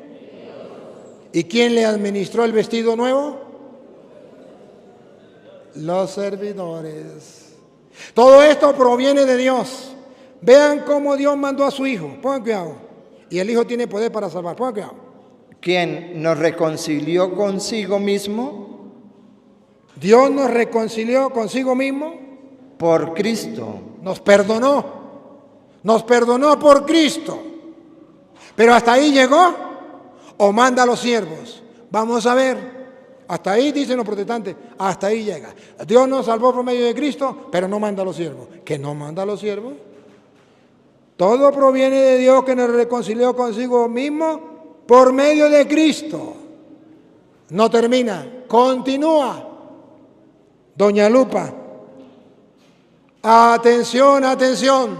S1: ¿Y quién le administró el vestido nuevo? Los servidores. Todo esto proviene de Dios. Vean cómo Dios mandó a su Hijo. Pongan cuidado. Y el Hijo tiene poder para salvar. Pongan cuidado.
S2: ¿Quién nos reconcilió consigo mismo?
S1: Dios nos reconcilió consigo mismo.
S2: Por Cristo.
S1: Nos perdonó. Nos perdonó por Cristo. Pero hasta ahí llegó. O manda a los siervos. Vamos a ver. Hasta ahí dicen los protestantes. Hasta ahí llega. Dios nos salvó por medio de Cristo, pero no manda a los siervos. ¿Que no manda a los siervos? Todo proviene de Dios que nos reconcilió consigo mismo por medio de Cristo. No termina. Continúa. Doña Lupa. Atención, atención.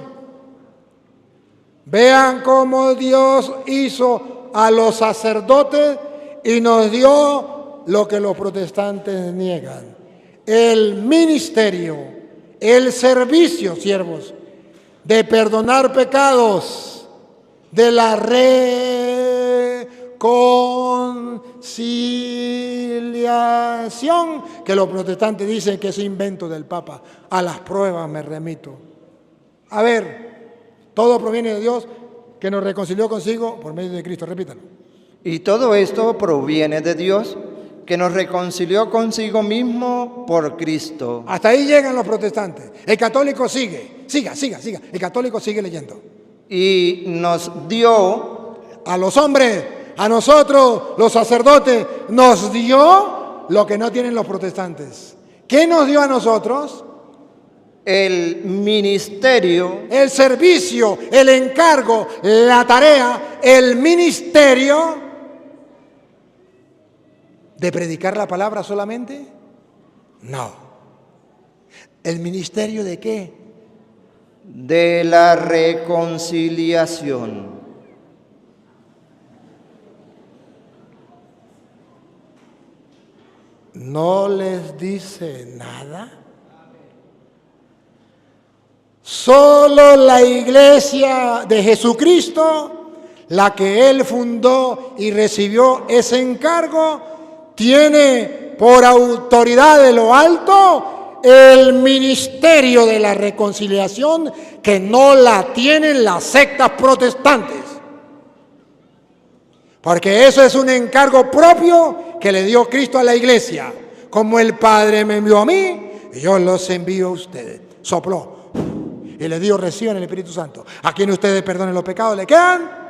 S1: Vean cómo Dios hizo a los sacerdotes y nos dio lo que los protestantes niegan. El ministerio, el servicio, siervos, de perdonar pecados, de la reconciliación, que los protestantes dicen que es invento del Papa. A las pruebas me remito. A ver, todo proviene de Dios, que nos reconcilió consigo por medio de Cristo. Repítalo.
S2: Y todo esto proviene de Dios, que nos reconcilió consigo mismo por Cristo.
S1: Hasta ahí llegan los protestantes. El católico sigue. Siga. El católico sigue leyendo.
S2: Y nos dio
S1: A los hombres, a nosotros, los sacerdotes, nos dio lo que no tienen los protestantes. ¿Qué nos dio a nosotros?
S2: el ministerio
S1: El servicio, el encargo, la tarea, el ministerio de predicar la palabra solamente. No. ¿El ministerio de qué?
S2: de la reconciliación.
S1: ¿No les dice nada? Solo la iglesia de Jesucristo, la que Él fundó y recibió ese encargo, tiene por autoridad de lo alto el ministerio de la reconciliación, que no la tienen las sectas protestantes. Porque eso es un encargo propio que le dio Cristo a la iglesia. Como el Padre me envió a mí, yo los envío a ustedes. Sopló y le dio: reciban el Espíritu Santo. A quien ustedes perdonen los pecados, ¿le quedan?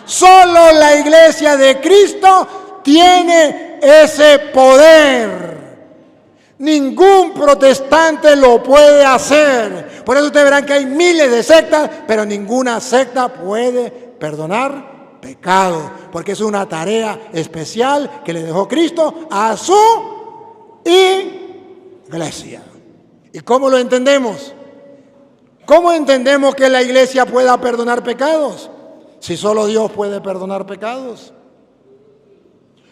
S1: Solo la iglesia de Cristo tiene ese poder. Ningún protestante lo puede hacer. Por eso ustedes verán que hay miles de sectas, pero ninguna secta puede perdonar pecados, porque es una tarea especial que le dejó Cristo a su iglesia. ¿Y cómo lo entendemos? ¿Cómo entendemos que la iglesia pueda perdonar pecados? Si solo Dios puede perdonar pecados.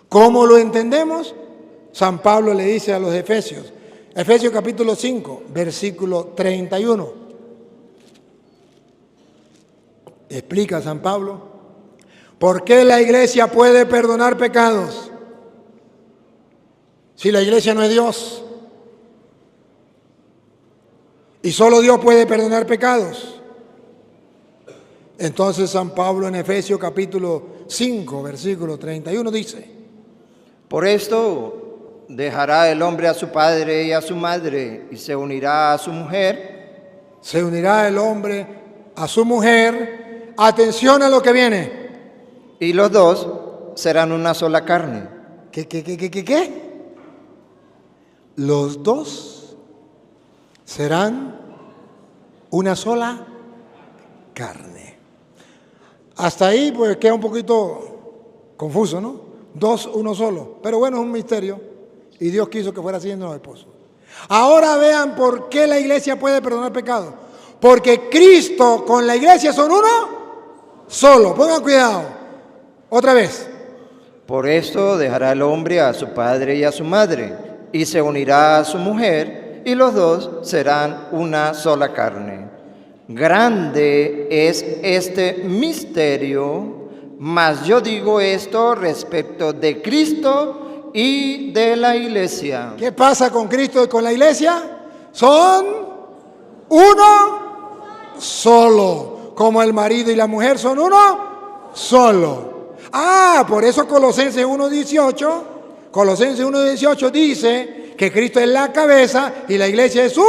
S1: ¿Cómo lo entendemos? San Pablo le dice a los Efesios, Efesios capítulo 5, versículo 31. Explica San Pablo, ¿por qué la iglesia puede perdonar pecados? Si la iglesia no es Dios. Y solo Dios puede perdonar pecados. Entonces San Pablo en Efesios capítulo 5, versículo 31 dice:
S2: Por esto dejará el hombre a su padre y a su madre, y se unirá a su mujer.
S1: Se unirá el hombre a su mujer. Atención a lo que viene.
S2: Y los dos serán una sola carne.
S1: ¿Qué? Los dos serán una sola carne. Hasta ahí pues queda un poquito confuso, ¿no? Dos, uno solo. Pero bueno, es un misterio. Y Dios quiso que fuera así en los esposos. Ahora vean por qué la iglesia puede perdonar pecados. Porque Cristo con la iglesia son uno solo. Pongan cuidado. Otra vez.
S2: Por esto dejará el hombre a su padre y a su madre, y se unirá a su mujer, y los dos serán una sola carne. Grande es este misterio, mas yo digo esto respecto de Cristo y de la iglesia.
S1: ¿Qué pasa con Cristo y con la iglesia? Son uno solo. Como el marido y la mujer son uno solo. Por eso Colosenses 1:18 dice que Cristo es la cabeza y la iglesia es su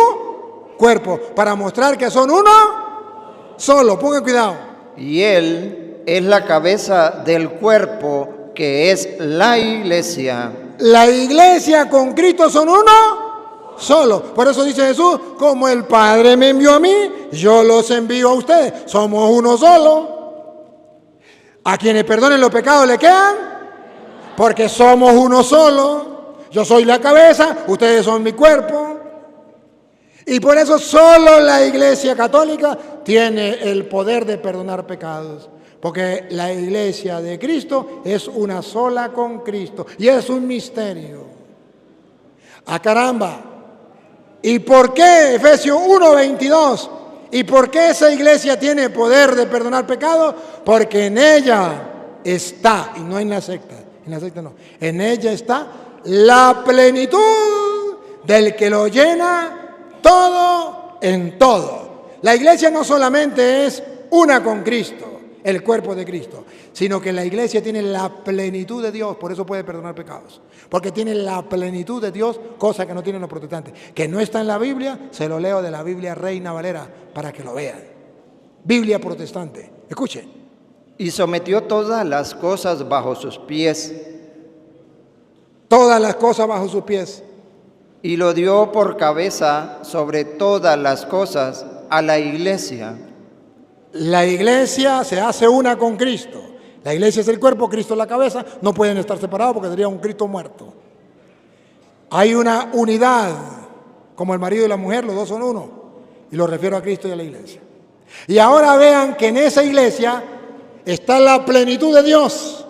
S1: cuerpo, para mostrar que son uno solo. Pongan cuidado.
S2: Y Él es la cabeza del cuerpo, que es la iglesia.
S1: La iglesia con Cristo son uno solo. Por eso dice Jesús: como el Padre me envió a mí, yo los envío a ustedes. Somos uno solo. A quienes perdonen los pecados le quedan, porque somos uno solo. Yo soy la cabeza, ustedes son mi cuerpo. Y por eso solo la iglesia católica tiene el poder de perdonar pecados. Porque la iglesia de Cristo es una sola con Cristo. Y es un misterio. Caramba. ¿Y por qué Efesios 1:22? ¿Y por qué esa iglesia tiene poder de perdonar pecados? Porque en ella está, y no en la secta no, en ella está la plenitud del que lo llena todo en todo. La iglesia no solamente es una con Cristo, el cuerpo de Cristo, sino que la iglesia tiene la plenitud de Dios, por eso puede perdonar pecados, porque tiene la plenitud de Dios, cosa que no tienen los protestantes, que no está en la Biblia. Se lo leo de la Biblia Reina Valera para que lo vean. Biblia protestante, escuchen.
S2: Y sometió todas las cosas bajo sus pies.
S1: Todas las cosas bajo sus pies.
S2: Y lo dio por cabeza sobre todas las cosas a la iglesia.
S1: La iglesia se hace una con Cristo. La iglesia es el cuerpo, Cristo es la cabeza. No pueden estar separados porque sería un Cristo muerto. Hay una unidad, como el marido y la mujer, los dos son uno. Y lo refiero a Cristo y a la iglesia. Y ahora vean que en esa iglesia está la plenitud de Dios.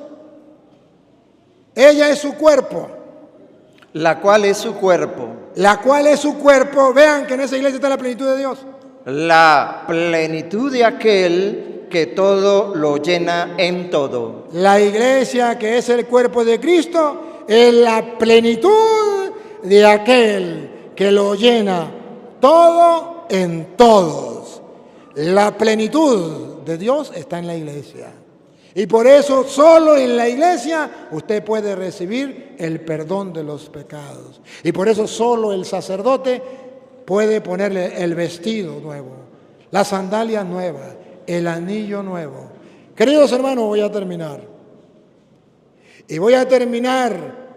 S1: Ella es su cuerpo.
S2: La cual es su cuerpo.
S1: La cual es su cuerpo. Vean que en esa iglesia está la plenitud de Dios.
S2: La plenitud de aquel que todo lo llena en todo.
S1: La iglesia, que es el cuerpo de Cristo, es la plenitud de aquel que lo llena todo en todos. La plenitud de Dios está en la iglesia. Y por eso solo en la iglesia usted puede recibir el perdón de los pecados. Y por eso solo el sacerdote puede ponerle el vestido nuevo, las sandalias nuevas, el anillo nuevo. Queridos hermanos, voy a terminar. Y voy a terminar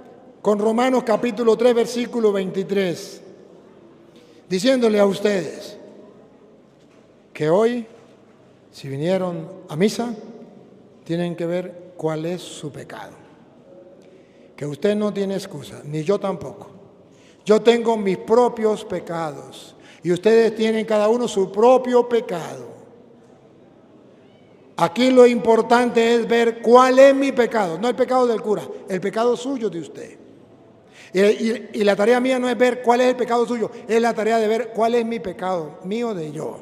S1: con Romanos capítulo 3, versículo 23, diciéndole a ustedes que hoy, si vinieron a misa, tienen que ver cuál es su pecado. Que usted no tiene excusa, ni yo tampoco. Yo tengo mis propios pecados y ustedes tienen cada uno su propio pecado. Aquí lo importante es ver cuál es mi pecado, no el pecado del cura, el pecado suyo de usted. Y la tarea mía no es ver cuál es el pecado suyo, es la tarea de ver cuál es mi pecado, mío de yo.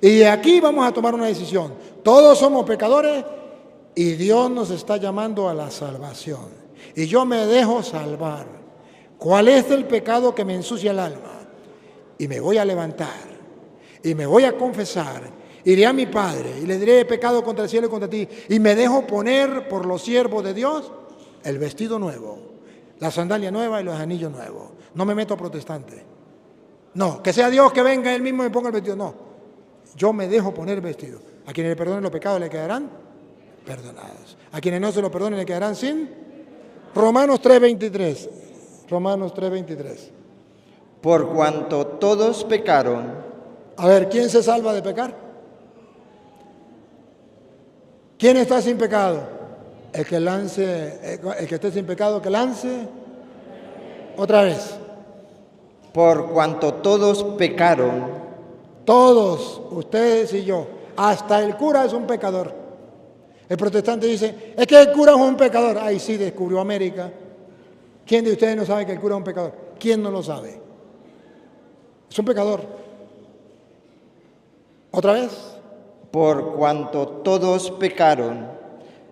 S1: Y de aquí vamos a tomar una decisión. Todos somos pecadores y Dios nos está llamando a la salvación. Y yo me dejo salvar. ¿Cuál es el pecado que me ensucia el alma? Y me voy a levantar y me voy a confesar. Iré a mi Padre y le diré: he pecado contra el cielo y contra ti. Y me dejo poner por los siervos de Dios el vestido nuevo, la sandalia nueva y los anillos nuevos. No me meto protestante. No, que sea Dios que venga Él mismo y me ponga el vestido. No, yo me dejo poner el vestido. A quienes le perdonen los pecados le quedarán perdonados. A quienes no se lo perdonen le quedarán sin. Romanos 3:23. Romanos 3:23.
S2: Por cuanto todos pecaron.
S1: A ver, ¿quién se salva de pecar? ¿Quién está sin pecado? El que esté sin pecado, que lance otra vez.
S2: Por cuanto todos pecaron.
S1: Todos, ustedes y yo. Hasta el cura es un pecador. El protestante dice: es que el cura es un pecador. Ay, sí, descubrió América. ¿Quién de ustedes no sabe que el cura es un pecador? ¿Quién no lo sabe? Es un pecador. ¿Otra vez?
S2: Por cuanto todos pecaron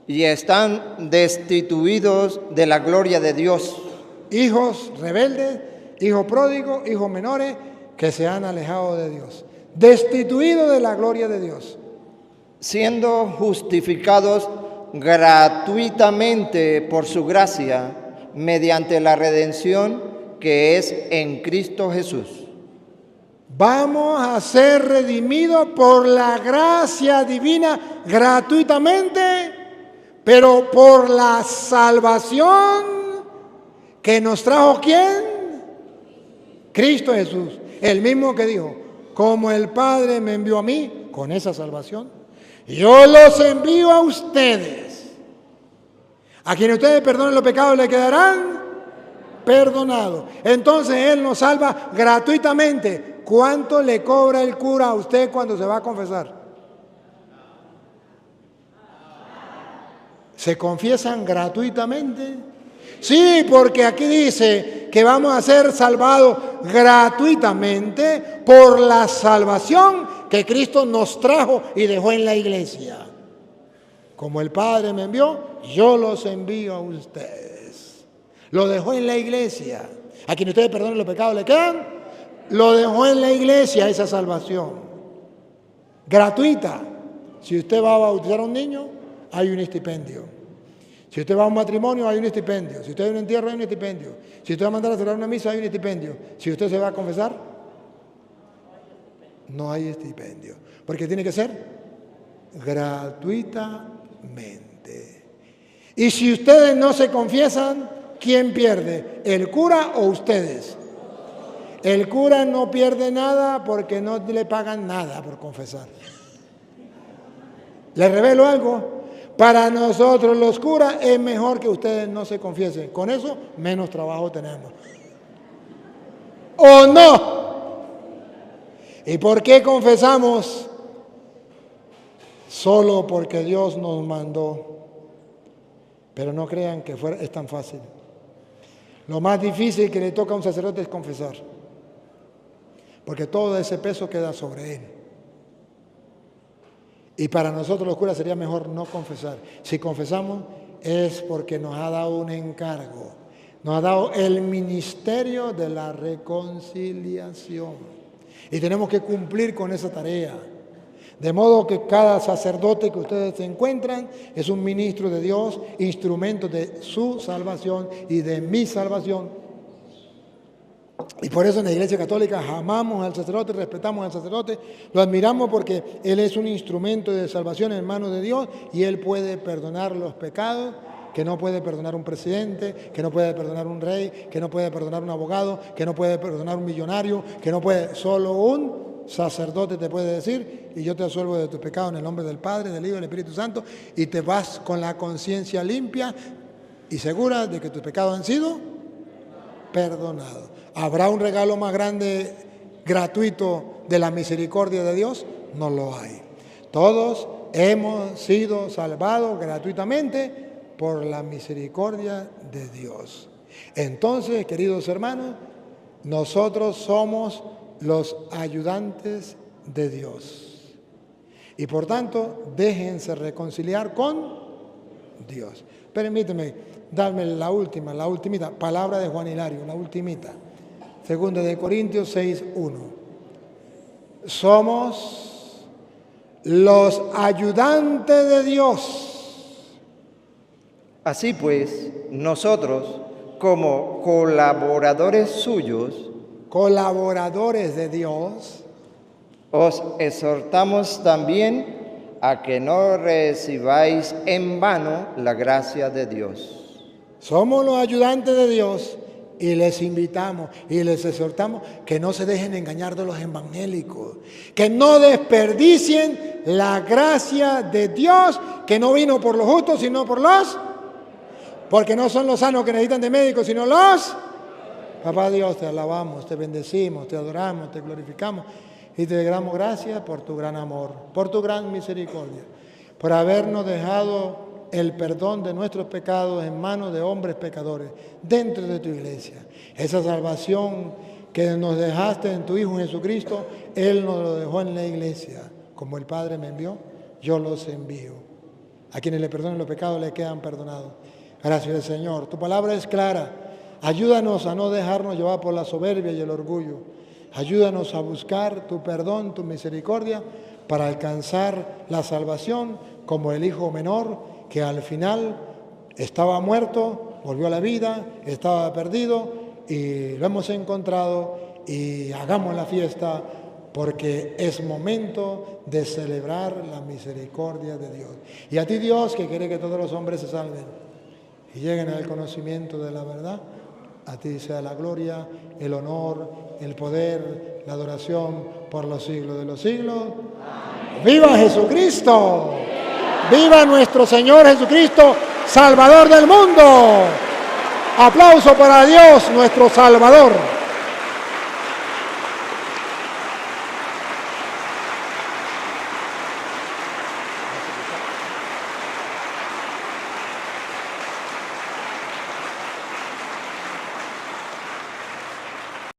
S2: y están destituidos de la gloria de Dios.
S1: Hijos rebeldes, hijos pródigos, hijos menores que se han alejado de Dios. Destituidos de la gloria de Dios.
S2: Siendo justificados gratuitamente por su gracia, mediante la redención que es en Cristo Jesús.
S1: Vamos a ser redimidos por la gracia divina gratuitamente, pero por la salvación que nos trajo ¿quién? Cristo Jesús, el mismo que dijo: como el Padre me envió a mí con esa salvación, yo los envío a ustedes. A quienes ustedes perdonen los pecados le quedarán perdonados. Entonces Él nos salva gratuitamente. ¿Cuánto le cobra el cura a usted cuando se va a confesar? ¿Se confiesan gratuitamente? Sí, porque aquí dice que vamos a ser salvados gratuitamente por la salvación que Cristo nos trajo y dejó en la iglesia. Como el Padre me envió, yo los envío a ustedes. Lo dejó en la iglesia. A quien ustedes perdonen los pecados le quedan. Lo dejó en la iglesia esa salvación. Gratuita. Si usted va a bautizar a un niño, hay un estipendio. Si usted va a un matrimonio, hay un estipendio. Si usted va a un entierro, hay un estipendio. Si usted va a mandar a celebrar una misa, hay un estipendio. Si usted se va a confesar, no hay estipendio. Porque tiene que ser gratuitamente. Y si ustedes no se confiesan, ¿quién pierde? ¿El cura o ustedes? El cura no pierde nada porque no le pagan nada por confesar. ¿Les revelo algo? Para nosotros los curas es mejor que ustedes no se confiesen. Con eso menos trabajo tenemos. ¿O no? ¿Y por qué confesamos? Solo porque Dios nos mandó. Pero no crean que es tan fácil. Lo más difícil que le toca a un sacerdote es confesar. Porque todo ese peso queda sobre él. Y para nosotros los curas sería mejor no confesar. Si confesamos es porque nos ha dado un encargo. Nos ha dado el ministerio de la reconciliación. Y tenemos que cumplir con esa tarea. De modo que cada sacerdote que ustedes se encuentran es un ministro de Dios, instrumento de su salvación y de mi salvación. Y por eso en la Iglesia Católica amamos al sacerdote, respetamos al sacerdote, lo admiramos porque él es un instrumento de salvación en manos de Dios y él puede perdonar los pecados que no puede perdonar un presidente, que no puede perdonar un rey, que no puede perdonar un abogado, que no puede perdonar un millonario, que no puede, solo un sacerdote te puede decir, y yo te absuelvo de tus pecados en el nombre del Padre, del Hijo y del Espíritu Santo, y te vas con la conciencia limpia y segura de que tus pecados han sido perdonados. ¿Habrá un regalo más grande, gratuito, de la misericordia de Dios? No lo hay. Todos hemos sido salvados gratuitamente por la misericordia de Dios. Entonces, queridos hermanos, nosotros somos los ayudantes de Dios. Y por tanto, déjense reconciliar con Dios. Permíteme darme la ultimita palabra de Juan Hilario, la ultimita. 2 de Corintios 6:1. Somos los ayudantes de Dios.
S2: Así pues, nosotros, como colaboradores suyos,
S1: colaboradores de Dios,
S2: os exhortamos también a que no recibáis en vano la gracia de Dios.
S1: Somos los ayudantes de Dios y les invitamos y les exhortamos que no se dejen engañar de los evangélicos, que no desperdicien la gracia de Dios, que no vino por los justos, sino por los, porque no son los sanos que necesitan de médicos, sino los. Papá Dios, te alabamos, te bendecimos, te adoramos, te glorificamos y te damos gracias por tu gran amor, por tu gran misericordia, por habernos dejado el perdón de nuestros pecados en manos de hombres pecadores dentro de tu iglesia. Esa salvación que nos dejaste en tu Hijo Jesucristo, Él nos lo dejó en la iglesia. Como el Padre me envió, yo los envío. A quienes le perdonen los pecados le quedan perdonados. Gracias, Señor. Tu palabra es clara. Ayúdanos a no dejarnos llevar por la soberbia y el orgullo. Ayúdanos a buscar tu perdón, tu misericordia, para alcanzar la salvación como el hijo menor que al final estaba muerto, volvió a la vida, estaba perdido y lo hemos encontrado y hagamos la fiesta porque es momento de celebrar la misericordia de Dios. Y a ti, Dios, que quiere que todos los hombres se salven y lleguen al conocimiento de la verdad, a ti sea la gloria, el honor, el poder, la adoración por los siglos de los siglos. Amén. ¡Viva Jesucristo! ¡Viva nuestro Señor Jesucristo, Salvador del mundo! Aplauso para Dios, nuestro Salvador.